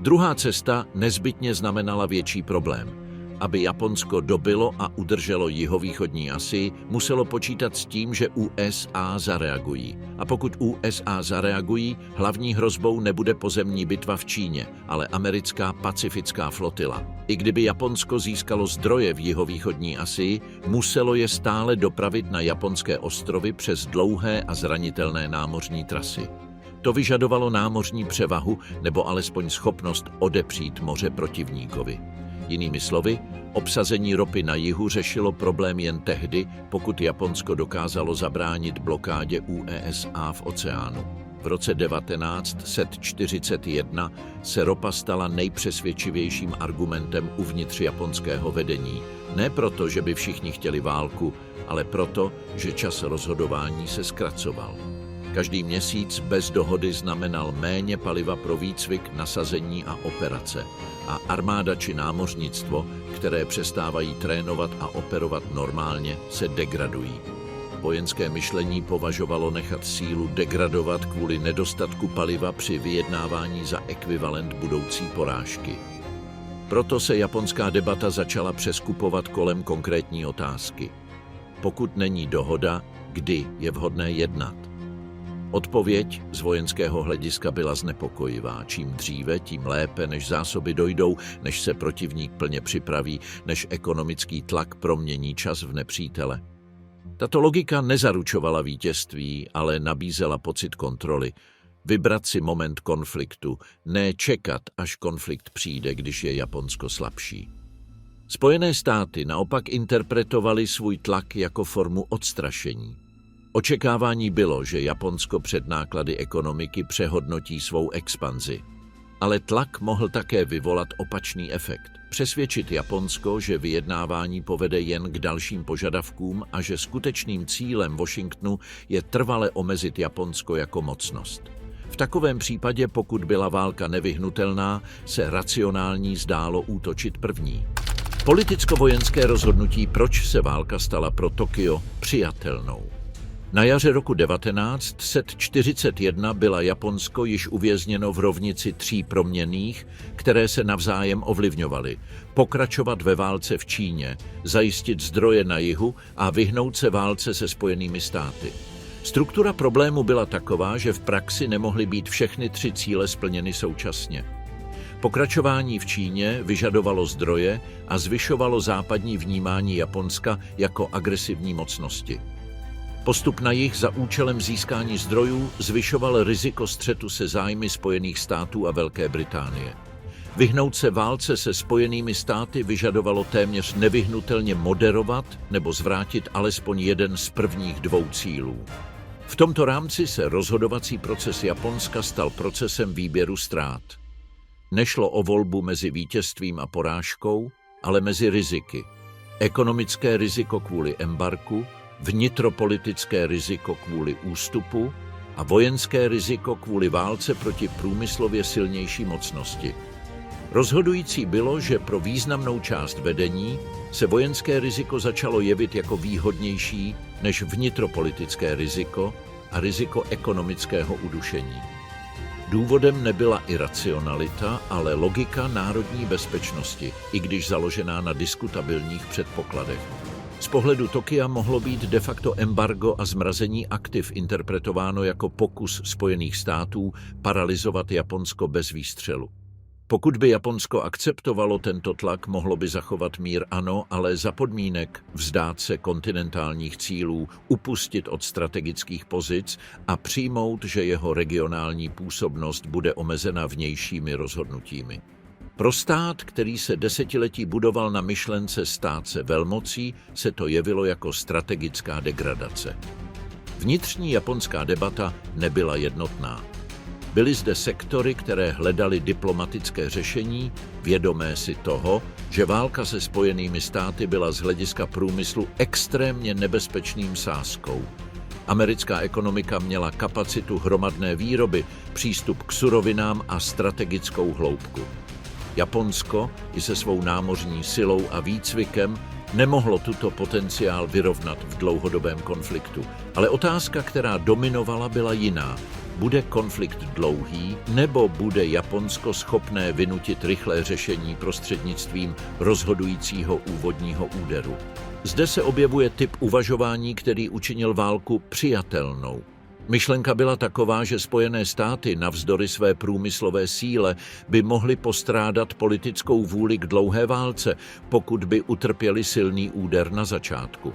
Druhá cesta nezbytně znamenala větší problém. Aby Japonsko dobylo a udrželo jihovýchodní Asii, muselo počítat s tím, že USA zareagují. A pokud USA zareagují, hlavní hrozbou nebude pozemní bitva v Číně, ale americká pacifická flotila. I kdyby Japonsko získalo zdroje v jihovýchodní Asii, muselo je stále dopravit na japonské ostrovy přes dlouhé a zranitelné námořní trasy. To vyžadovalo námořní převahu nebo alespoň schopnost odepřít moře protivníkovi. Jinými slovy, obsazení ropy na jihu řešilo problém jen tehdy, pokud Japonsko dokázalo zabránit blokádě USA v oceánu. V roce 1941 se ropa stala nejpřesvědčivějším argumentem uvnitř japonského vedení. Ne proto, že by všichni chtěli válku, ale proto, že čas rozhodování se zkracoval. Každý měsíc bez dohody znamenal méně paliva pro výcvik, nasazení a operace. A armáda či námořnictvo, které přestávají trénovat a operovat normálně, se degradují. Vojenské myšlení považovalo nechat sílu degradovat kvůli nedostatku paliva při vyjednávání za ekvivalent budoucí porážky. Proto se japonská debata začala přeskupovat kolem konkrétní otázky. Pokud není dohoda, kdy je vhodné jednat? Odpověď z vojenského hlediska byla znepokojivá. Čím dříve, tím lépe, než zásoby dojdou, než se protivník plně připraví, než ekonomický tlak promění čas v nepřítele. Tato logika nezaručovala vítězství, ale nabízela pocit kontroly. Vybrat si moment konfliktu, ne čekat, až konflikt přijde, když je Japonsko slabší. Spojené státy naopak interpretovaly svůj tlak jako formu odstrašení. Očekávání bylo, že Japonsko před náklady ekonomiky přehodnotí svou expanzi. Ale tlak mohl také vyvolat opačný efekt. Přesvědčit Japonsko, že vyjednávání povede jen k dalším požadavkům a že skutečným cílem Washingtonu je trvale omezit Japonsko jako mocnost. V takovém případě, pokud byla válka nevyhnutelná, se racionální zdálo útočit první. Politicko-vojenské rozhodnutí, proč se válka stala pro Tokio přijatelnou. Na jaře roku 1941 byla Japonsko již uvězněno v rovnici tří proměnných, které se navzájem ovlivňovaly. Pokračovat ve válce v Číně, zajistit zdroje na jihu a vyhnout se válce se Spojenými státy. Struktura problému byla taková, že v praxi nemohly být všechny tři cíle splněny současně. Pokračování v Číně vyžadovalo zdroje a zvyšovalo západní vnímání Japonska jako agresivní mocnosti. Postup na jih za účelem získání zdrojů zvyšoval riziko střetu se zájmy Spojených států a Velké Británie. Vyhnout se válce se Spojenými státy vyžadovalo téměř nevyhnutelně moderovat nebo zvrátit alespoň jeden z prvních dvou cílů. V tomto rámci se rozhodovací proces Japonska stal procesem výběru ztrát. Nešlo o volbu mezi vítězstvím a porážkou, ale mezi riziky. Ekonomické riziko kvůli embarku, vnitropolitické riziko kvůli ústupu a vojenské riziko kvůli válce proti průmyslově silnější mocnosti. Rozhodující bylo, že pro významnou část vedení se vojenské riziko začalo jevit jako výhodnější než vnitropolitické riziko a riziko ekonomického udušení. Důvodem nebyla iracionalita, ale logika národní bezpečnosti, i když založená na diskutabilních předpokladech. Z pohledu Tokia mohlo být de facto embargo a zmrazení aktiv interpretováno jako pokus Spojených států paralyzovat Japonsko bez výstřelu. Pokud by Japonsko akceptovalo tento tlak, mohlo by zachovat mír, ano, ale za podmínek vzdát se kontinentálních cílů, upustit od strategických pozic a přijmout, že jeho regionální působnost bude omezena vnějšími rozhodnutími. Pro stát, který se desetiletí budoval na myšlence stát se velmocí, se to jevilo jako strategická degradace. Vnitřní japonská debata nebyla jednotná. Byly zde sektory, které hledaly diplomatické řešení, vědomé si toho, že válka se Spojenými státy byla z hlediska průmyslu extrémně nebezpečným sázkou. Americká ekonomika měla kapacitu hromadné výroby, přístup k surovinám a strategickou hloubku. Japonsko i se svou námořní silou a výcvikem nemohlo tuto potenciál vyrovnat v dlouhodobém konfliktu. Ale otázka, která dominovala, byla jiná. Bude konflikt dlouhý, nebo bude Japonsko schopné vynutit rychlé řešení prostřednictvím rozhodujícího úvodního úderu? Zde se objevuje typ uvažování, který učinil válku přijatelnou. Myšlenka byla taková, že Spojené státy navzdory své průmyslové síle by mohly postrádat politickou vůli k dlouhé válce, pokud by utrpěli silný úder na začátku.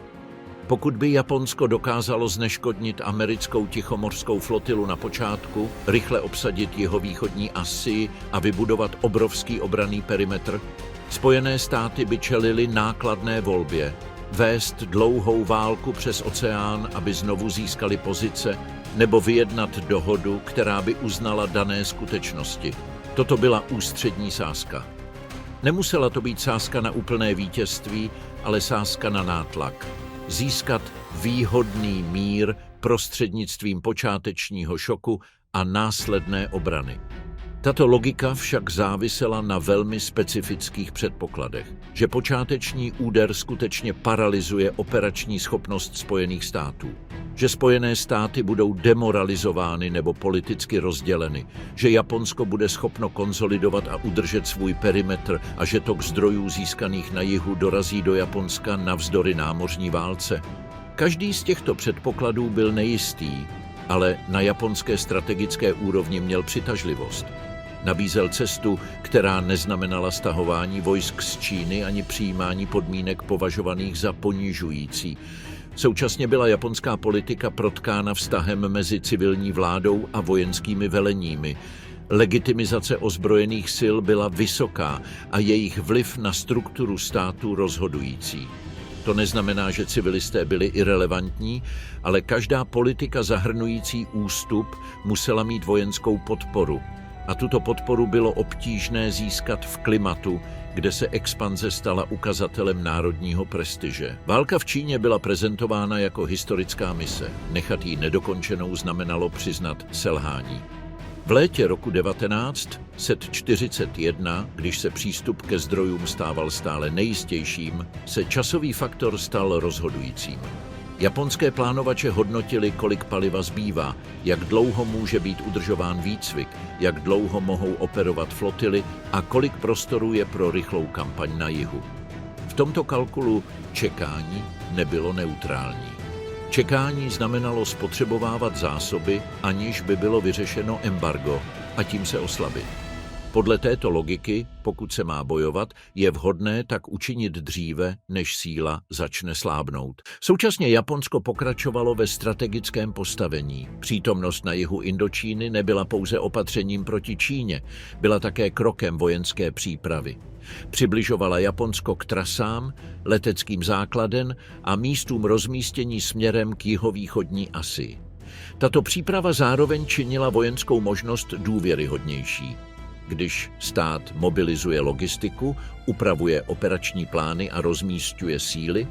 Pokud by Japonsko dokázalo zneškodnit americkou tichomořskou flotilu na počátku, rychle obsadit jihovýchodní Asii a vybudovat obrovský obranný perimetr, Spojené státy by čelily nákladné volbě, vést dlouhou válku přes oceán, aby znovu získali pozice, nebo vyjednat dohodu, která by uznala dané skutečnosti. Toto byla ústřední sázka. Nemusela to být sázka na úplné vítězství, ale sázka na nátlak. Získat výhodný mír prostřednictvím počátečního šoku a následné obrany. Tato logika však závisela na velmi specifických předpokladech, že počáteční úder skutečně paralyzuje operační schopnost Spojených států, že Spojené státy budou demoralizovány nebo politicky rozděleny, že Japonsko bude schopno konsolidovat a udržet svůj perimetr a že tok zdrojů získaných na jihu dorazí do Japonska navzdory námořní válce. Každý z těchto předpokladů byl nejistý, ale na japonské strategické úrovni měl přitažlivost. Nabízel cestu, která neznamenala stahování vojsk z Číny ani přijímání podmínek považovaných za ponižující. Současně byla japonská politika protkána vztahem mezi civilní vládou a vojenskými veleními. Legitimizace ozbrojených sil byla vysoká a jejich vliv na strukturu státu rozhodující. To neznamená, že civilisté byli irelevantní, ale každá politika zahrnující ústup musela mít vojenskou podporu. A tuto podporu bylo obtížné získat v klimatu, kde se expanze stala ukazatelem národního prestiže. Válka v Číně byla prezentována jako historická mise. Nechat ji nedokončenou znamenalo přiznat selhání. V létě roku 1941, když se přístup ke zdrojům stával stále nejistějším, se časový faktor stal rozhodujícím. Japonské plánovače hodnotili, kolik paliva zbývá, jak dlouho může být udržován výcvik, jak dlouho mohou operovat flotily a kolik prostoru je pro rychlou kampaň na jihu. V tomto kalkulu čekání nebylo neutrální. Čekání znamenalo spotřebovávat zásoby, aniž by bylo vyřešeno embargo, a tím se oslabit. Podle této logiky, pokud se má bojovat, je vhodné tak učinit dříve, než síla začne slábnout. Současně Japonsko pokračovalo ve strategickém postavení. Přítomnost na jihu Indočíny nebyla pouze opatřením proti Číně, byla také krokem vojenské přípravy. Přibližovala Japonsko k trasám, leteckým základem a místům rozmístění směrem k jihovýchodní Asii. Tato příprava zároveň činila vojenskou možnost důvěryhodnější. Když stát mobilizuje logistiku, upravuje operační plány a rozmísťuje síly,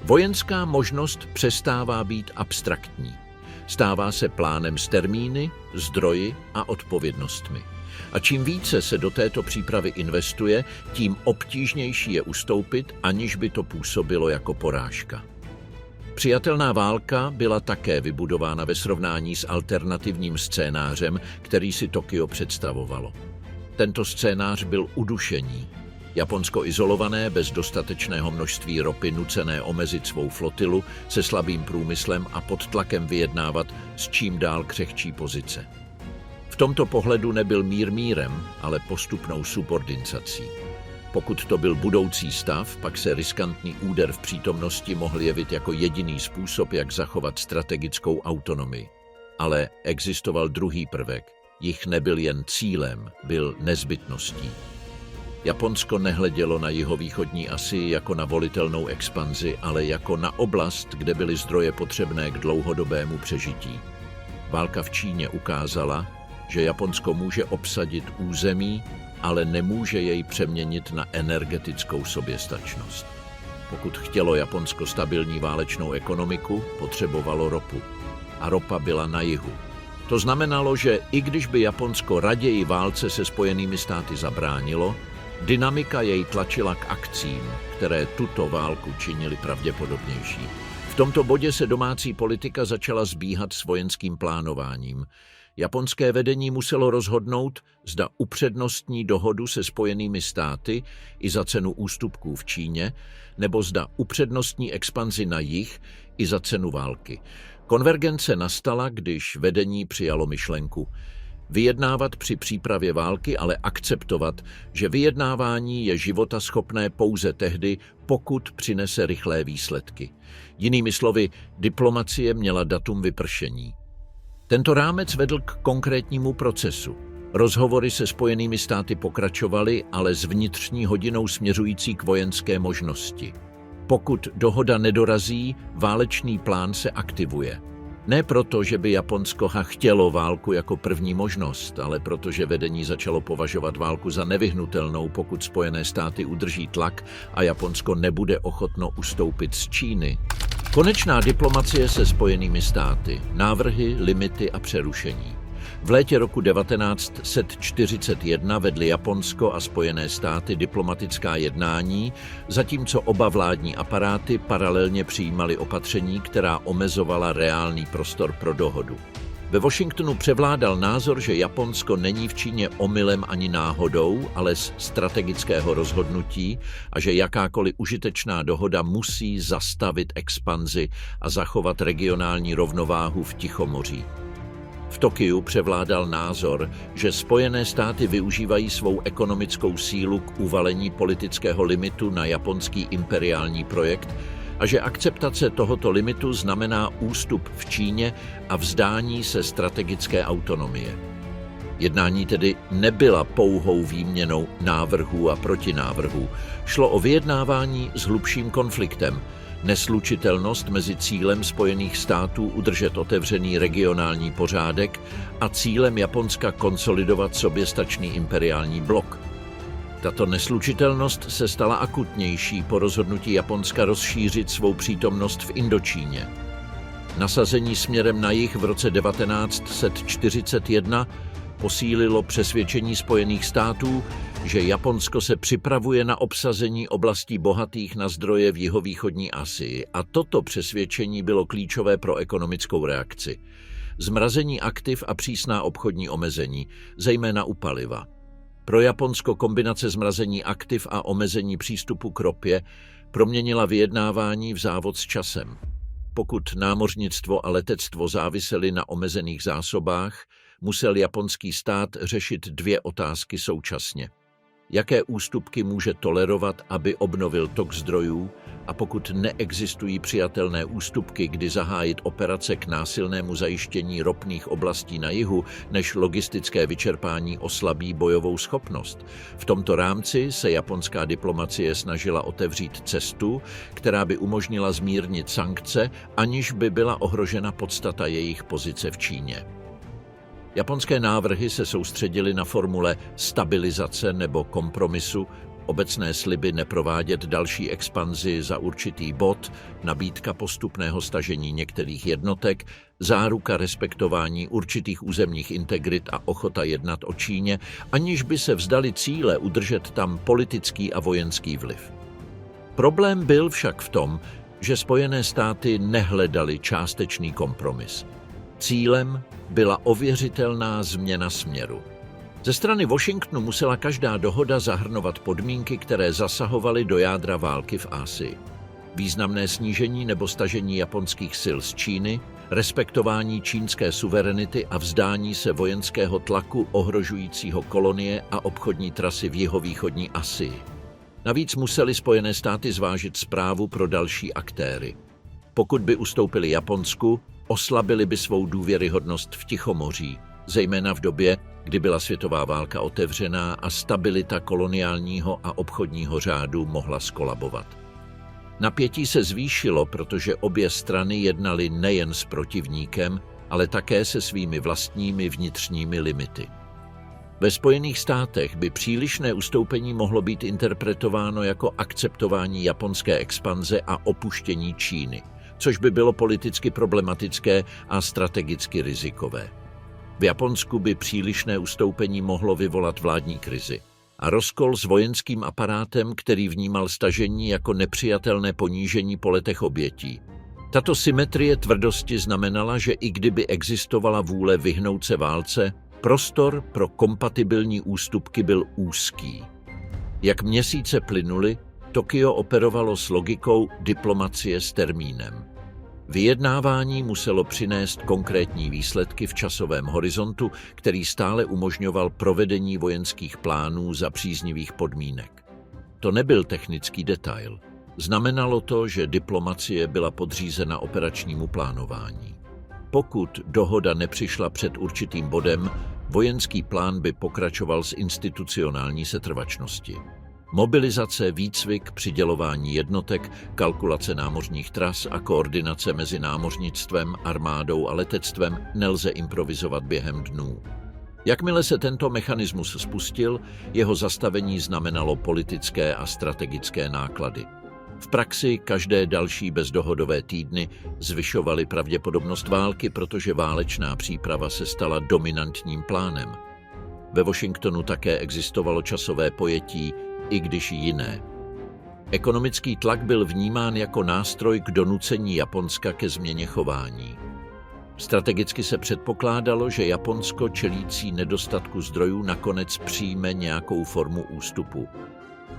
vojenská možnost přestává být abstraktní. Stává se plánem s termíny, zdroji a odpovědnostmi. A čím více se do této přípravy investuje, tím obtížnější je ustoupit, aniž by to působilo jako porážka. Přijatelná válka byla také vybudována ve srovnání s alternativním scénářem, který si Tokio představovalo. Tento scénář byl udušení. Japonsko izolované, bez dostatečného množství ropy, nucené omezit svou flotilu, se slabým průmyslem a pod tlakem vyjednávat s čím dál křehčí pozice. V tomto pohledu nebyl mír mírem, ale postupnou subordinací. Pokud to byl budoucí stav, pak se riskantní úder v přítomnosti mohl jevit jako jediný způsob, jak zachovat strategickou autonomii. Ale existoval druhý prvek. Jich nebyl jen cílem, byl nezbytností. Japonsko nehledělo na jihovýchodní Asii jako na volitelnou expanzi, ale jako na oblast, kde byly zdroje potřebné k dlouhodobému přežití. Válka v Číně ukázala, že Japonsko může obsadit území, ale nemůže jej přeměnit na energetickou soběstačnost. Pokud chtělo Japonsko stabilní válečnou ekonomiku, potřebovalo ropu. A ropa byla na jihu. To znamenalo, že i když by Japonsko raději válce se Spojenými státy zabránilo, dynamika jej tlačila k akcím, které tuto válku činily pravděpodobnější. V tomto bodě se domácí politika začala zbíhat s vojenským plánováním. Japonské vedení muselo rozhodnout, zda upřednostní dohodu se Spojenými státy i za cenu ústupků v Číně, nebo zda upřednostní expanzi na jih i za cenu války. Konvergence nastala, když vedení přijalo myšlenku vyjednávat při přípravě války, ale akceptovat, že vyjednávání je životaschopné pouze tehdy, pokud přinese rychlé výsledky. Jinými slovy, diplomacie měla datum vypršení. Tento rámec vedl k konkrétnímu procesu. Rozhovory se Spojenými státy pokračovaly, ale s vnitřní hodinou směřující k vojenské možnosti. Pokud dohoda nedorazí, válečný plán se aktivuje. Ne proto, že by Japonsko chtělo válku jako první možnost, ale protože vedení začalo považovat válku za nevyhnutelnou, pokud Spojené státy udrží tlak a Japonsko nebude ochotno ustoupit z Číny. Konečná diplomacie se Spojenými státy, návrhy, limity a přerušení. V létě roku 1941 vedly Japonsko a Spojené státy diplomatická jednání, zatímco oba vládní aparáty paralelně přijímaly opatření, která omezovala reálný prostor pro dohodu. Ve Washingtonu převládal názor, že Japonsko není v Číně omylem ani náhodou, ale z strategického rozhodnutí a že jakákoliv užitečná dohoda musí zastavit expanzi a zachovat regionální rovnováhu v Tichomoří. V Tokiu převládal názor, že Spojené státy využívají svou ekonomickou sílu k uvalení politického limitu na japonský imperiální projekt a že akceptace tohoto limitu znamená ústup v Číně a vzdání se strategické autonomie. Jednání tedy nebyla pouhou výměnou návrhů a protinávrhů. Šlo o vyjednávání s hlubším konfliktem, neslučitelnost mezi cílem Spojených států udržet otevřený regionální pořádek a cílem Japonska konsolidovat soběstačný imperiální blok. Tato neslučitelnost se stala akutnější po rozhodnutí Japonska rozšířit svou přítomnost v Indočíně. Nasazení směrem na jih v roce 1941 posílilo přesvědčení Spojených států, že Japonsko se připravuje na obsazení oblastí bohatých na zdroje v jihovýchodní Asii a toto přesvědčení bylo klíčové pro ekonomickou reakci. Zmrazení aktiv a přísná obchodní omezení, zejména u paliva. Pro Japonsko kombinace zmrazení aktiv a omezení přístupu k ropě proměnila vyjednávání v závod s časem. Pokud námořnictvo a letectvo závisely na omezených zásobách, musel japonský stát řešit dvě otázky současně. Jaké ústupky může tolerovat, aby obnovil tok zdrojů, a pokud neexistují přijatelné ústupky, kdy zahájit operace k násilnému zajištění ropných oblastí na jihu, než logistické vyčerpání oslabí bojovou schopnost. V tomto rámci se japonská diplomacie snažila otevřít cestu, která by umožnila zmírnit sankce, aniž by byla ohrožena podstata jejich pozice v Číně. Japonské návrhy se soustředily na formule stabilizace nebo kompromisu, Obecné sliby neprovádět další expanzi za určitý bod, nabídka postupného stažení některých jednotek, záruka respektování určitých územních integrit a ochota jednat o Číně, aniž by se vzdali cíle udržet tam politický a vojenský vliv. Problém byl však v tom, že Spojené státy nehledaly částečný kompromis. Cílem byla ověřitelná změna směru. Ze strany Washingtonu musela každá dohoda zahrnovat podmínky, které zasahovaly do jádra války v Asii. Významné snížení nebo stažení japonských sil z Číny, respektování čínské suverenity a vzdání se vojenského tlaku ohrožujícího kolonie a obchodní trasy v jihovýchodní Asii. Navíc museli Spojené státy zvážit zprávu pro další aktéry. Pokud by ustoupili Japonsku, oslabili by svou důvěryhodnost v Tichomoří, zejména v době, kdy byla světová válka otevřená a stabilita koloniálního a obchodního řádu mohla zkolabovat. Napětí se zvýšilo, protože obě strany jednaly nejen s protivníkem, ale také se svými vlastními vnitřními limity. Ve Spojených státech by přílišné ustoupení mohlo být interpretováno jako akceptování japonské expanze a opuštění Číny, což by bylo politicky problematické a strategicky rizikové. V Japonsku by přílišné ustoupení mohlo vyvolat vládní krizi a rozkol s vojenským aparátem, který vnímal stažení jako nepřijatelné ponížení po letech obětí. Tato symetrie tvrdosti znamenala, že i kdyby existovala vůle vyhnout se válce, prostor pro kompatibilní ústupky byl úzký. Jak měsíce plynuly, Tokio operovalo s logikou diplomacie s termínem. Vyjednávání muselo přinést konkrétní výsledky v časovém horizontu, který stále umožňoval provedení vojenských plánů za příznivých podmínek. To nebyl technický detail. Znamenalo to, že diplomacie byla podřízena operačnímu plánování. Pokud dohoda nepřišla před určitým bodem, vojenský plán by pokračoval z institucionální setrvačnosti. Mobilizace, výcvik, přidělování jednotek, kalkulace námořních tras a koordinace mezi námořnictvem, armádou a letectvem nelze improvizovat během dnů. Jakmile se tento mechanismus spustil, jeho zastavení znamenalo politické a strategické náklady. V praxi každé další bezdohodové týdny zvyšovaly pravděpodobnost války, protože válečná příprava se stala dominantním plánem. Ve Washingtonu také existovalo časové pojetí, i když jiné. Ekonomický tlak byl vnímán jako nástroj k donucení Japonska ke změně chování. Strategicky se předpokládalo, že Japonsko čelící nedostatku zdrojů nakonec přijme nějakou formu ústupu.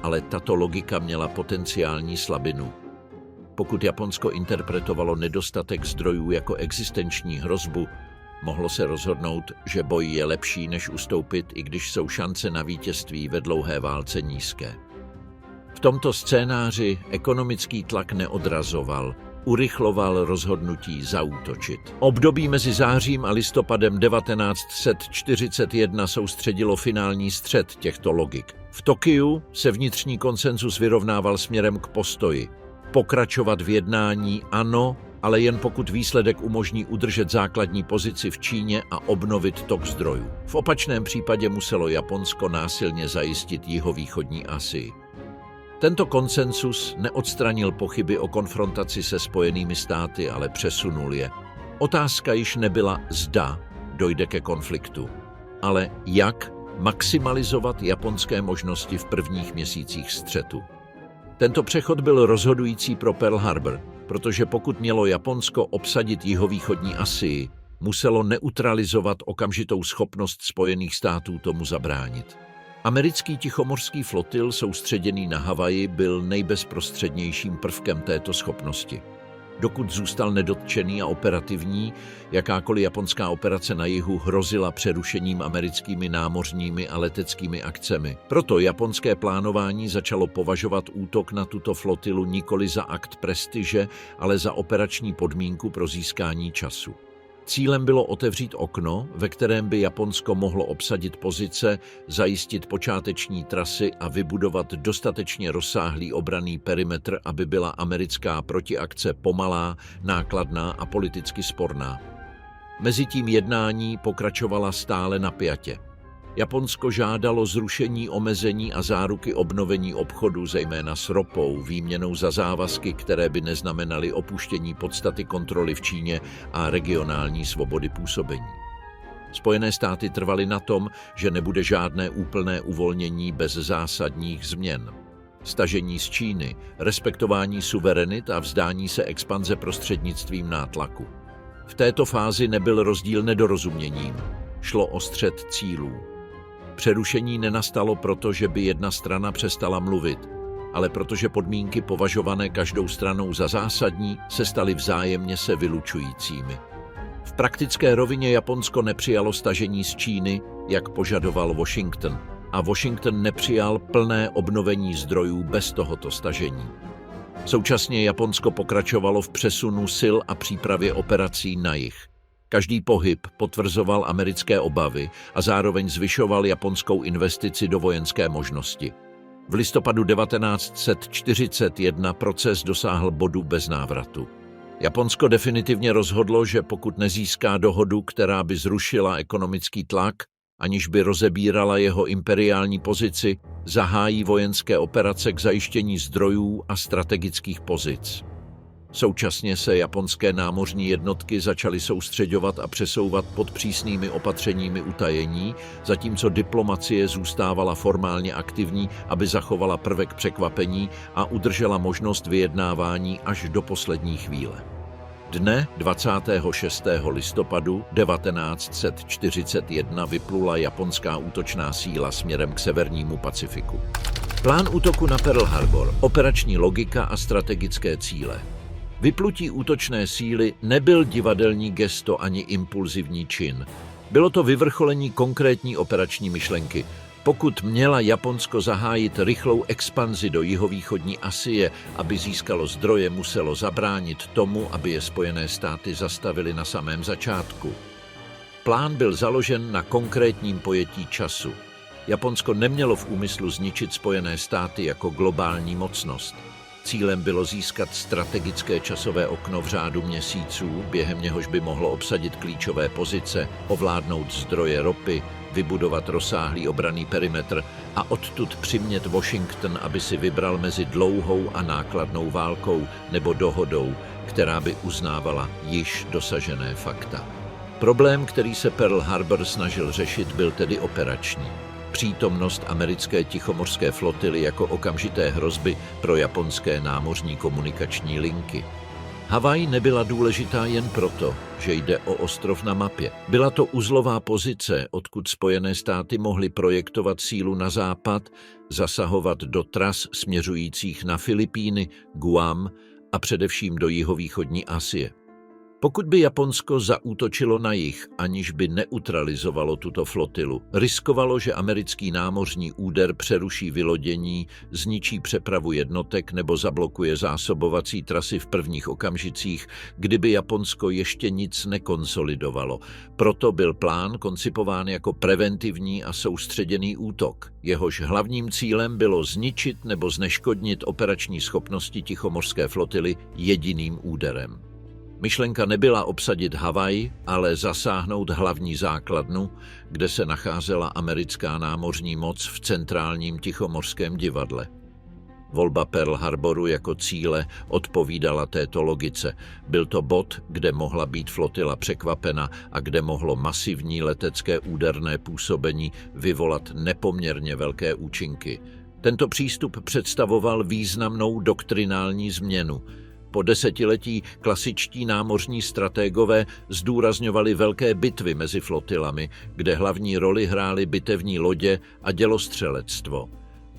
Ale tato logika měla potenciální slabinu. Pokud Japonsko interpretovalo nedostatek zdrojů jako existenční hrozbu, mohlo se rozhodnout, že boj je lepší než ustoupit, i když jsou šance na vítězství ve dlouhé válce nízké. V tomto scénáři ekonomický tlak neodrazoval, urychloval rozhodnutí zaútočit. Období mezi zářím a listopadem 1941 soustředilo finální střet těchto logik. V Tokiu se vnitřní konsenzus vyrovnával směrem k postoji. Pokračovat v jednání ano, ale jen pokud výsledek umožní udržet základní pozici v Číně a obnovit tok zdrojů. V opačném případě muselo Japonsko násilně zajistit jihovýchodní Asii. Tento konsensus neodstranil pochyby o konfrontaci se Spojenými státy, ale přesunul je. Otázka již nebyla zda dojde ke konfliktu, ale jak maximalizovat japonské možnosti v prvních měsících střetu. Tento přechod byl rozhodující pro Pearl Harbor, protože pokud mělo Japonsko obsadit jihovýchodní Asii, muselo neutralizovat okamžitou schopnost Spojených států tomu zabránit. Americký tichomořský flotil soustředěný na Havaji byl nejbezprostřednějším prvkem této schopnosti. Dokud zůstal nedotčený a operativní, jakákoliv japonská operace na jihu hrozila přerušením americkými námořními a leteckými akcemi. Proto japonské plánování začalo považovat útok na tuto flotilu nikoli za akt prestiže, ale za operační podmínku pro získání času. Cílem bylo otevřít okno, ve kterém by Japonsko mohlo obsadit pozice, zajistit počáteční trasy a vybudovat dostatečně rozsáhlý obranný perimetr, aby byla americká protiakce pomalá, nákladná a politicky sporná. Mezitím jednání pokračovala stále napjatě. Japonsko žádalo zrušení omezení a záruky obnovení obchodu, zejména s ropou, výměnou za závazky, které by neznamenaly opuštění podstaty kontroly v Číně a regionální svobody působení. Spojené státy trvaly na tom, že nebude žádné úplné uvolnění bez zásadních změn. Stažení z Číny, respektování suverenit a vzdání se expanze prostřednictvím nátlaku. V této fázi nebyl rozdíl nedorozuměním. Šlo o střet cílů. Přerušení nenastalo proto, že by jedna strana přestala mluvit, ale protože podmínky považované každou stranou za zásadní se staly vzájemně se vylučujícími. V praktické rovině Japonsko nepřijalo stažení z Číny, jak požadoval Washington, a Washington nepřijal plné obnovení zdrojů bez tohoto stažení. Současně Japonsko pokračovalo v přesunu sil a přípravě operací na jih. Každý pohyb potvrzoval americké obavy a zároveň zvyšoval japonskou investici do vojenské možnosti. V listopadu 1941 proces dosáhl bodu bez návratu. Japonsko definitivně rozhodlo, že pokud nezíská dohodu, která by zrušila ekonomický tlak, aniž by rozebírala jeho imperiální pozici, zahájí vojenské operace k zajištění zdrojů a strategických pozic. Současně se japonské námořní jednotky začaly soustřeďovat a přesouvat pod přísnými opatřeními utajení, zatímco diplomacie zůstávala formálně aktivní, aby zachovala prvek překvapení a udržela možnost vyjednávání až do poslední chvíle. Dne 26. listopadu 1941 vyplula japonská útočná síla směrem k severnímu Pacifiku. Plán útoku na Pearl Harbor, operační logika a strategické cíle. Vyplutí útočné síly nebyl divadelní gesto ani impulzivní čin. Bylo to vyvrcholení konkrétní operační myšlenky. Pokud měla Japonsko zahájit rychlou expanzi do jihovýchodní Asie, aby získalo zdroje, muselo zabránit tomu, aby je Spojené státy zastavily na samém začátku. Plán byl založen na konkrétním pojetí času. Japonsko nemělo v úmyslu zničit Spojené státy jako globální mocnost. Cílem bylo získat strategické časové okno v řádu měsíců, během něhož by mohlo obsadit klíčové pozice, ovládnout zdroje ropy, vybudovat rozsáhlý obranný perimetr a odtud přimět Washington, aby si vybral mezi dlouhou a nákladnou válkou nebo dohodou, která by uznávala již dosažené fakta. Problém, který se Pearl Harbor snažil řešit, byl tedy operační. Přítomnost americké tichomořské flotily jako okamžité hrozby pro japonské námořní komunikační linky. Havaj nebyla důležitá jen proto, že jde o ostrov na mapě. Byla to uzlová pozice, odkud Spojené státy mohly projektovat sílu na západ, zasahovat do tras směřujících na Filipíny, Guam a především do jihovýchodní Asie. Pokud by Japonsko zaútočilo na jih, aniž by neutralizovalo tuto flotilu, riskovalo, že americký námořní úder přeruší vylodění, zničí přepravu jednotek nebo zablokuje zásobovací trasy v prvních okamžicích, kdyby Japonsko ještě nic nekonsolidovalo. Proto byl plán koncipován jako preventivní a soustředěný útok. Jehož hlavním cílem bylo zničit nebo zneškodnit operační schopnosti tichomořské flotily jediným úderem. Myšlenka nebyla obsadit Havaj, ale zasáhnout hlavní základnu, kde se nacházela americká námořní moc v centrálním tichomořském divadle. Volba Pearl Harboru jako cíle odpovídala této logice. Byl to bod, kde mohla být flotila překvapena a kde mohlo masivní letecké úderné působení vyvolat nepoměrně velké účinky. Tento přístup představoval významnou doktrinální změnu. Po desetiletí klasičtí námořní stratégové zdůrazňovali velké bitvy mezi flotilami, kde hlavní roli hrály bitevní lodě a dělostřelectvo.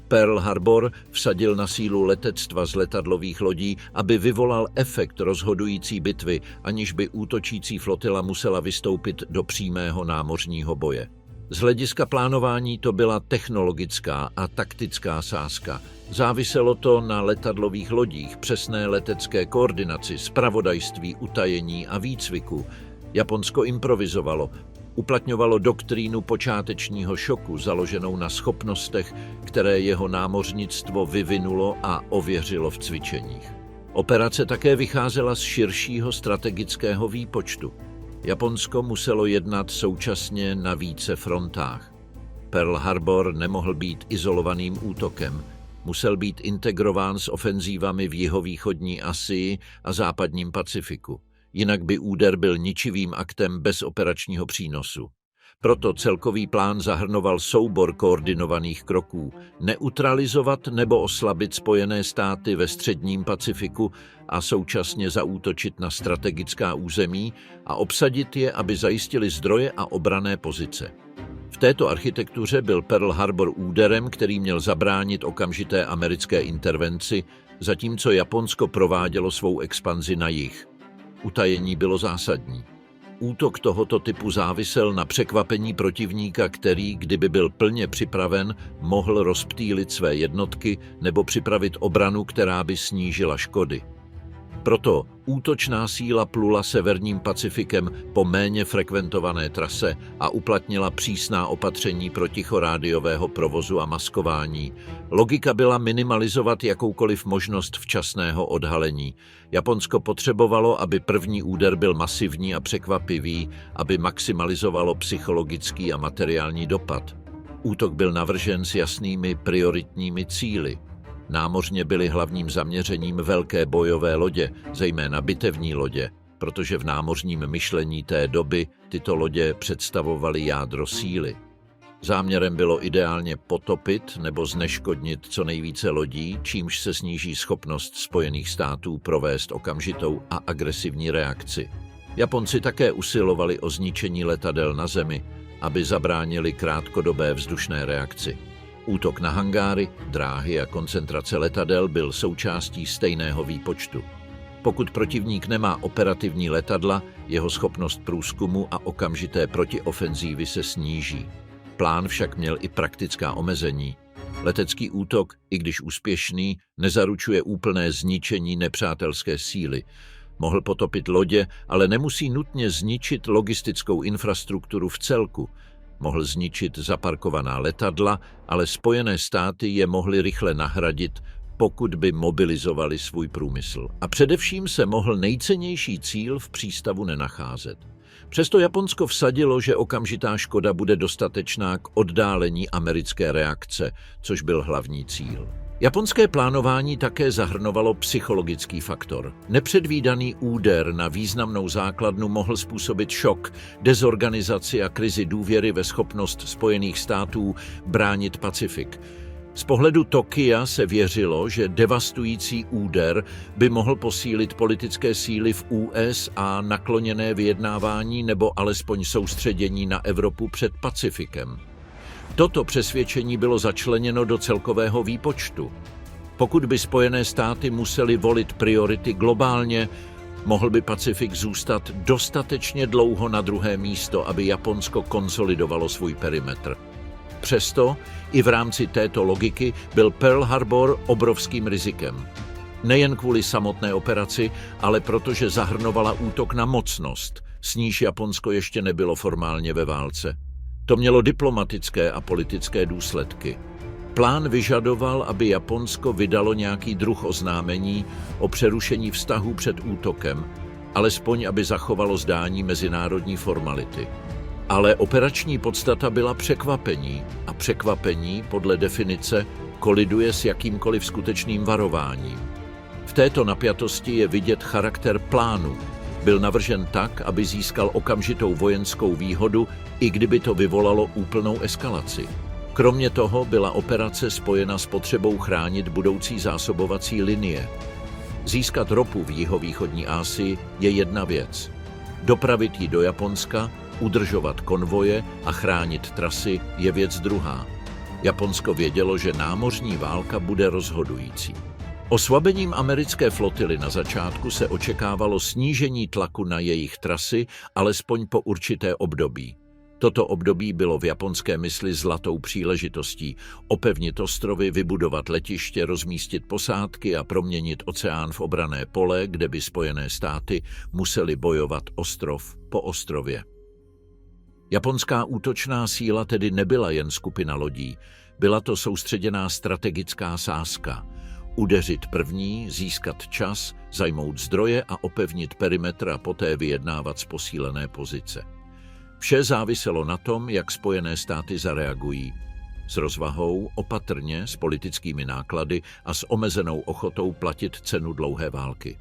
Pearl Harbor vsadil na sílu letectva z letadlových lodí, aby vyvolal efekt rozhodující bitvy, aniž by útočící flotila musela vystoupit do přímého námořního boje. Z hlediska plánování to byla technologická a taktická sázka. Záviselo to na letadlových lodích, přesné letecké koordinaci, zpravodajství, utajení a výcviku. Japonsko improvizovalo, uplatňovalo doktrínu počátečního šoku založenou na schopnostech, které jeho námořnictvo vyvinulo a ověřilo v cvičeních. Operace také vycházela z širšího strategického výpočtu. Japonsko muselo jednat současně na více frontách. Pearl Harbor nemohl být izolovaným útokem. Musel být integrován s ofenzívami v jihovýchodní Asii a západním Pacifiku. Jinak by úder byl ničivým aktem bez operačního přínosu. Proto celkový plán zahrnoval soubor koordinovaných kroků, neutralizovat nebo oslabit Spojené státy ve středním Pacifiku a současně zaútočit na strategická území a obsadit je, aby zajistili zdroje a obranné pozice. V této architektuře byl Pearl Harbor úderem, který měl zabránit okamžité americké intervenci, zatímco Japonsko provádělo svou expanzi na jih. Utajení bylo zásadní. Útok tohoto typu závisel na překvapení protivníka, který, kdyby byl plně připraven, mohl rozptýlit své jednotky nebo připravit obranu, která by snížila škody. Proto útočná síla plula severním Pacifikem po méně frekventované trase a uplatnila přísná opatření protichorádiového provozu a maskování. Logika byla minimalizovat jakoukoliv možnost včasného odhalení. Japonsko potřebovalo, aby první úder byl masivní a překvapivý, aby maximalizovalo psychologický a materiální dopad. Útok byl navržen s jasnými prioritními cíli. Námořně byly hlavním zaměřením velké bojové lodě, zejména bitevní lodě, protože v námořním myšlení té doby tyto lodě představovaly jádro síly. Záměrem bylo ideálně potopit nebo zneškodnit co nejvíce lodí, čímž se sníží schopnost Spojených států provést okamžitou a agresivní reakci. Japonci také usilovali o zničení letadel na zemi, aby zabránili krátkodobé vzdušné reakci. Útok na hangáry, dráhy a koncentrace letadel byl součástí stejného výpočtu. Pokud protivník nemá operativní letadla, jeho schopnost průzkumu a okamžité protiofenzívy se sníží. Plán však měl i praktická omezení. Letecký útok, i když úspěšný, nezaručuje úplné zničení nepřátelské síly. Mohl potopit lodě, ale nemusí nutně zničit logistickou infrastrukturu v celku. Mohl zničit zaparkovaná letadla, ale Spojené státy je mohly rychle nahradit, pokud by mobilizovali svůj průmysl. A především se mohl nejcennější cíl v přístavu nenacházet. Přesto Japonsko vsadilo, že okamžitá škoda bude dostatečná k oddálení americké reakce, což byl hlavní cíl. Japonské plánování také zahrnovalo psychologický faktor. Nepředvídaný úder na významnou základnu mohl způsobit šok, dezorganizaci a krizi důvěry ve schopnost Spojených států bránit Pacifik. Z pohledu Tokia se věřilo, že devastující úder by mohl posílit politické síly v USA nakloněné vyjednávání nebo alespoň soustředění na Evropu před Pacifikem. Toto přesvědčení bylo začleněno do celkového výpočtu. Pokud by Spojené státy musely volit priority globálně, mohl by Pacifik zůstat dostatečně dlouho na druhé místo, aby Japonsko konsolidovalo svůj perimetr. Přesto i v rámci této logiky byl Pearl Harbor obrovským rizikem. Nejen kvůli samotné operaci, ale protože zahrnovala útok na mocnost, s níž Japonsko ještě nebylo formálně ve válce. To mělo diplomatické a politické důsledky. Plán vyžadoval, aby Japonsko vydalo nějaký druh oznámení o přerušení vztahů před útokem, alespoň aby zachovalo zdání mezinárodní formality. Ale operační podstata byla překvapení a překvapení, podle definice, koliduje s jakýmkoliv skutečným varováním. V této napjatosti je vidět charakter plánu. Byl navržen tak, aby získal okamžitou vojenskou výhodu, i kdyby to vyvolalo úplnou eskalaci. Kromě toho byla operace spojena s potřebou chránit budoucí zásobovací linie. Získat ropu v jihovýchodní Asii je jedna věc. Dopravit ji do Japonska, udržovat konvoje a chránit trasy je věc druhá. Japonsko vědělo, že námořní válka bude rozhodující. Oslabením americké flotily na začátku se očekávalo snížení tlaku na jejich trasy, alespoň po určité období. Toto období bylo v japonské mysli zlatou příležitostí opevnit ostrovy, vybudovat letiště, rozmístit posádky a proměnit oceán v obranné pole, kde by Spojené státy musely bojovat ostrov po ostrově. Japonská útočná síla tedy nebyla jen skupina lodí, byla to soustředěná strategická sázka. Udeřit první, získat čas, zajmout zdroje a opevnit perimetr a poté vyjednávat z posílené pozice. Vše záviselo na tom, jak Spojené státy zareagují. S rozvahou, opatrně, s politickými náklady a s omezenou ochotou platit cenu dlouhé války.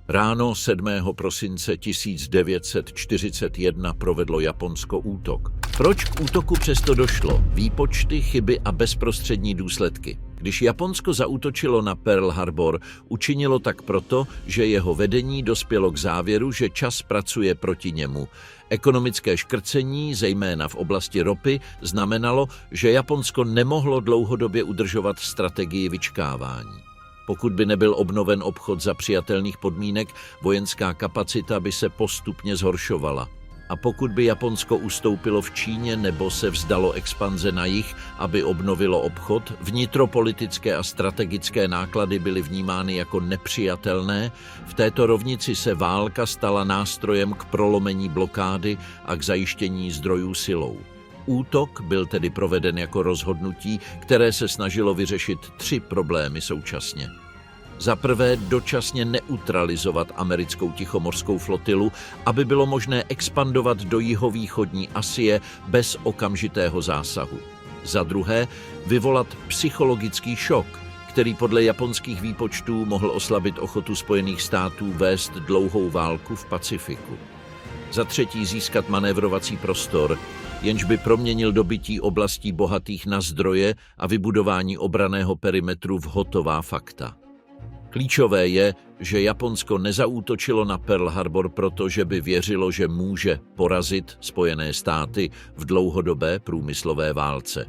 Ráno 7. prosince 1941 provedlo Japonsko útok. Proč k útoku přesto došlo? Výpočty, chyby a bezprostřední důsledky. Když Japonsko zaútočilo na Pearl Harbor, učinilo tak proto, že jeho vedení dospělo k závěru, že čas pracuje proti němu. Ekonomické škrcení, zejména v oblasti ropy, znamenalo, že Japonsko nemohlo dlouhodobě udržovat strategii vyčkávání. Pokud by nebyl obnoven obchod za přijatelných podmínek, vojenská kapacita by se postupně zhoršovala. A pokud by Japonsko ustoupilo v Číně nebo se vzdalo expanze na jih, aby obnovilo obchod, vnitropolitické a strategické náklady byly vnímány jako nepřijatelné, v této rovnici se válka stala nástrojem k prolomení blokády a k zajištění zdrojů silou. Útok byl tedy proveden jako rozhodnutí, které se snažilo vyřešit 3 problémy současně. Za prvé dočasně neutralizovat americkou tichomořskou flotilu, aby bylo možné expandovat do jihovýchodní Asie bez okamžitého zásahu. Za druhé vyvolat psychologický šok, který podle japonských výpočtů mohl oslabit ochotu Spojených států vést dlouhou válku v Pacifiku. Za třetí získat manévrovací prostor, jenž by proměnil dobytí oblastí bohatých na zdroje a vybudování obranného perimetru v hotová fakta. Klíčové je, že Japonsko nezaútočilo na Pearl Harbor proto, že by věřilo, že může porazit Spojené státy v dlouhodobé průmyslové válce.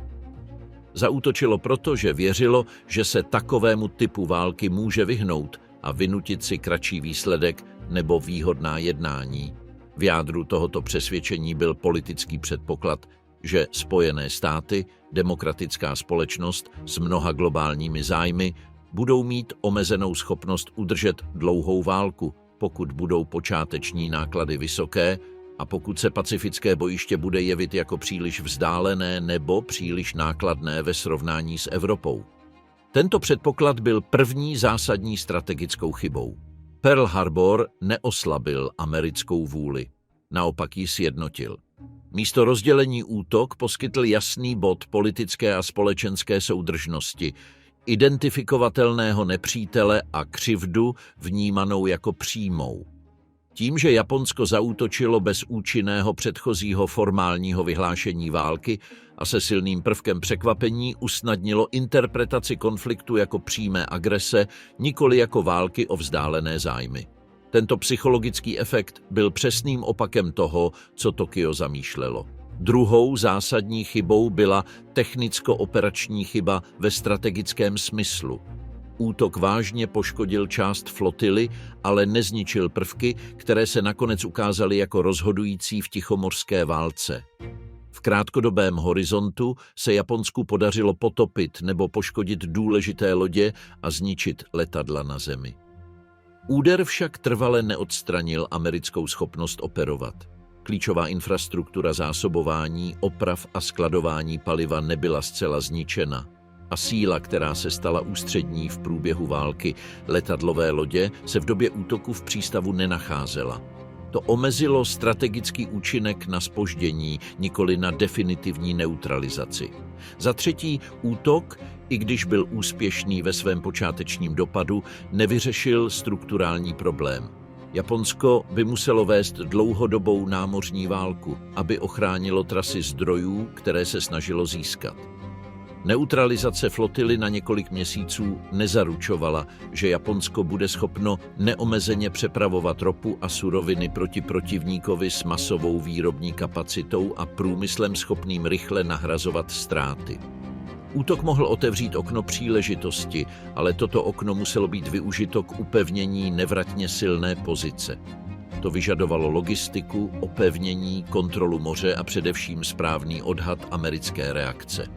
Zaútočilo proto, že věřilo, že se takovému typu války může vyhnout a vynutit si kratší výsledek nebo výhodná jednání. V jádru tohoto přesvědčení byl politický předpoklad, že Spojené státy, demokratická společnost s mnoha globálními zájmy, budou mít omezenou schopnost udržet dlouhou válku, pokud budou počáteční náklady vysoké a pokud se pacifické bojiště bude jevit jako příliš vzdálené nebo příliš nákladné ve srovnání s Evropou. Tento předpoklad byl první zásadní strategickou chybou. Pearl Harbor neoslabil americkou vůli, naopak ji sjednotil. Místo rozdělení útok poskytl jasný bod politické a společenské soudržnosti, identifikovatelného nepřítele a křivdu vnímanou jako přímou. Tím, že Japonsko zaútočilo bez účinného předchozího formálního vyhlášení války a se silným prvkem překvapení, usnadnilo interpretaci konfliktu jako přímé agrese, nikoli jako války o vzdálené zájmy. Tento psychologický efekt byl přesným opakem toho, co Tokio zamýšlelo. Druhou zásadní chybou byla technicko-operační chyba ve strategickém smyslu. Útok vážně poškodil část flotily, ale nezničil prvky, které se nakonec ukázaly jako rozhodující v tichomořské válce. V krátkodobém horizontu se Japonsku podařilo potopit nebo poškodit důležité lodě a zničit letadla na zemi. Úder však trvale neodstranil americkou schopnost operovat. Klíčová infrastruktura zásobování, oprav a skladování paliva nebyla zcela zničena. A síla, která se stala ústřední v průběhu války, letadlové lodě, se v době útoku v přístavu nenacházela. To omezilo strategický účinek na zpoždění, nikoli na definitivní neutralizaci. Za třetí, útok, i když byl úspěšný ve svém počátečním dopadu, nevyřešil strukturální problém. Japonsko by muselo vést dlouhodobou námořní válku, aby ochránilo trasy zdrojů, které se snažilo získat. Neutralizace flotily na několik měsíců nezaručovala, že Japonsko bude schopno neomezeně přepravovat ropu a suroviny proti protivníkovi s masovou výrobní kapacitou a průmyslem schopným rychle nahrazovat ztráty. Útok mohl otevřít okno příležitosti, ale toto okno muselo být využito k upevnění nevratně silné pozice. To vyžadovalo logistiku, opevnění, kontrolu moře a především správný odhad americké reakce.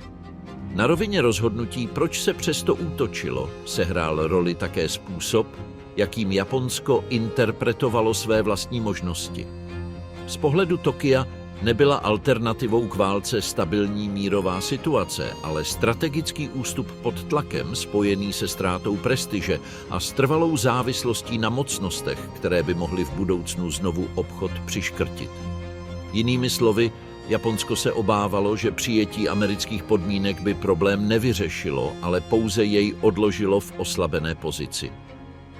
Na rovině rozhodnutí, proč se přesto útočilo, sehrál roli také způsob, jakým Japonsko interpretovalo své vlastní možnosti. Z pohledu Tokia nebyla alternativou k válce stabilní mírová situace, ale strategický ústup pod tlakem spojený se ztrátou prestiže a s trvalou závislostí na mocnostech, které by mohly v budoucnu znovu obchod přiškrtit. Jinými slovy, Japonsko se obávalo, že přijetí amerických podmínek by problém nevyřešilo, ale pouze jej odložilo v oslabené pozici.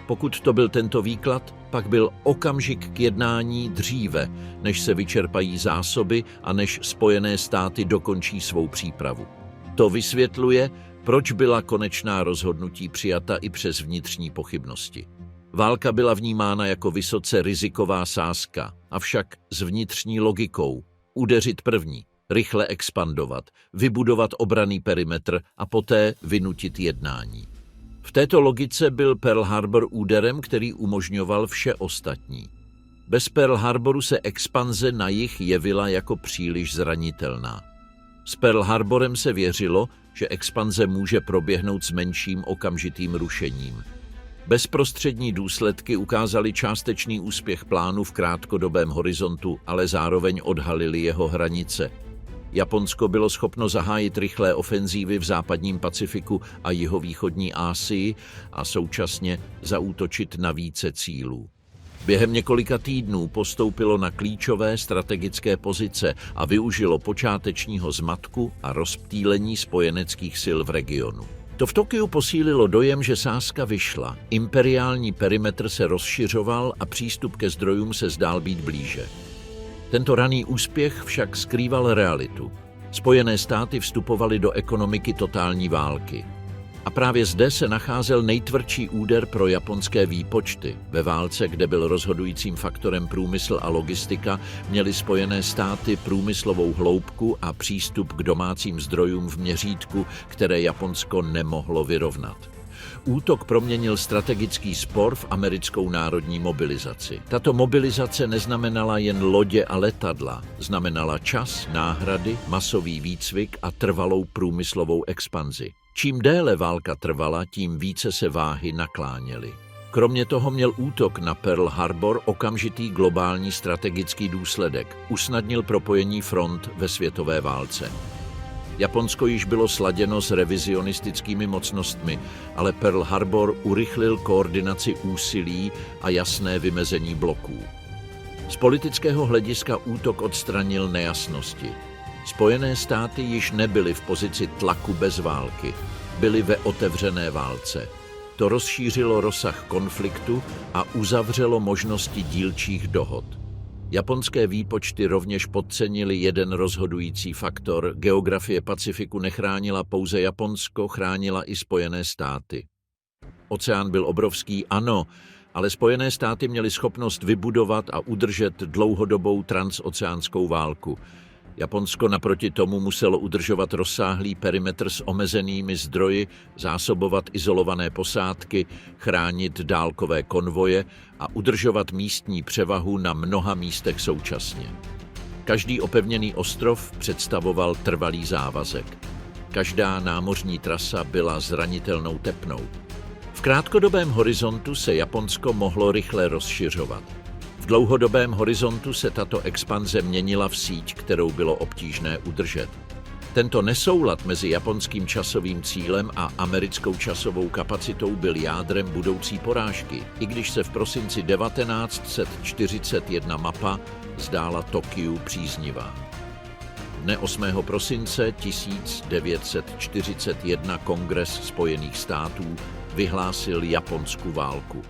Pokud to byl tento výklad, pak byl okamžik k jednání dříve, než se vyčerpají zásoby a než Spojené státy dokončí svou přípravu. To vysvětluje, proč byla konečná rozhodnutí přijata i přes vnitřní pochybnosti. Válka byla vnímána jako vysoce riziková sázka, avšak s vnitřní logikou. Udeřit první, rychle expandovat, vybudovat obranný perimetr a poté vynutit jednání. V této logice byl Pearl Harbor úderem, který umožňoval vše ostatní. Bez Pearl Harboru se expanze na jih jevila jako příliš zranitelná. S Pearl Harborem se věřilo, že expanze může proběhnout s menším okamžitým rušením. Bezprostřední důsledky ukázaly částečný úspěch plánu v krátkodobém horizontu, ale zároveň odhalily jeho hranice. Japonsko bylo schopno zahájit rychlé ofenzívy v západním Pacifiku a jihovýchodní Asii a současně zaútočit na více cílů. Během několika týdnů postoupilo na klíčové strategické pozice a využilo počátečního zmatku a rozptýlení spojeneckých sil v regionu. To v Tokiu posílilo dojem, že sázka vyšla, imperiální perimetr se rozšiřoval a přístup ke zdrojům se zdál být blíže. Tento raný úspěch však skrýval realitu. Spojené státy vstupovaly do ekonomiky totální války. A právě zde se nacházel nejtvrdší úder pro japonské výpočty. Ve válce, kde byl rozhodujícím faktorem průmysl a logistika, měly Spojené státy průmyslovou hloubku a přístup k domácím zdrojům v měřítku, které Japonsko nemohlo vyrovnat. Útok proměnil strategický spor v americkou národní mobilizaci. Tato mobilizace neznamenala jen lodě a letadla, znamenala čas, náhrady, masový výcvik a trvalou průmyslovou expanzi. Čím déle válka trvala, tím více se váhy nakláněly. Kromě toho měl útok na Pearl Harbor okamžitý globální strategický důsledek. Usnadnil propojení front ve světové válce. Japonsko již bylo sladěno s revizionistickými mocnostmi, ale Pearl Harbor urychlil koordinaci úsilí a jasné vymezení bloků. Z politického hlediska útok odstranil nejasnosti. Spojené státy již nebyly v pozici tlaku bez války, byly ve otevřené válce. To rozšířilo rozsah konfliktu a uzavřelo možnosti dílčích dohod. Japonské výpočty rovněž podcenily jeden rozhodující faktor. Geografie Pacifiku nechránila pouze Japonsko, chránila i Spojené státy. Oceán byl obrovský, ano, ale Spojené státy měly schopnost vybudovat a udržet dlouhodobou transoceánskou válku. Japonsko naproti tomu muselo udržovat rozsáhlý perimetr s omezenými zdroji, zásobovat izolované posádky, chránit dálkové konvoje a udržovat místní převahu na mnoha místech současně. Každý opevněný ostrov představoval trvalý závazek. Každá námořní trasa byla zranitelnou tepnou. V krátkodobém horizontu se Japonsko mohlo rychle rozšiřovat. V dlouhodobém horizontu se tato expanze měnila v síť, kterou bylo obtížné udržet. Tento nesoulad mezi japonským časovým cílem a americkou časovou kapacitou byl jádrem budoucí porážky, i když se v prosinci 1941 mapa zdála Tokiu příznivá. Dne 8. prosince 1941 Kongres Spojených států vyhlásil Japonsku válku.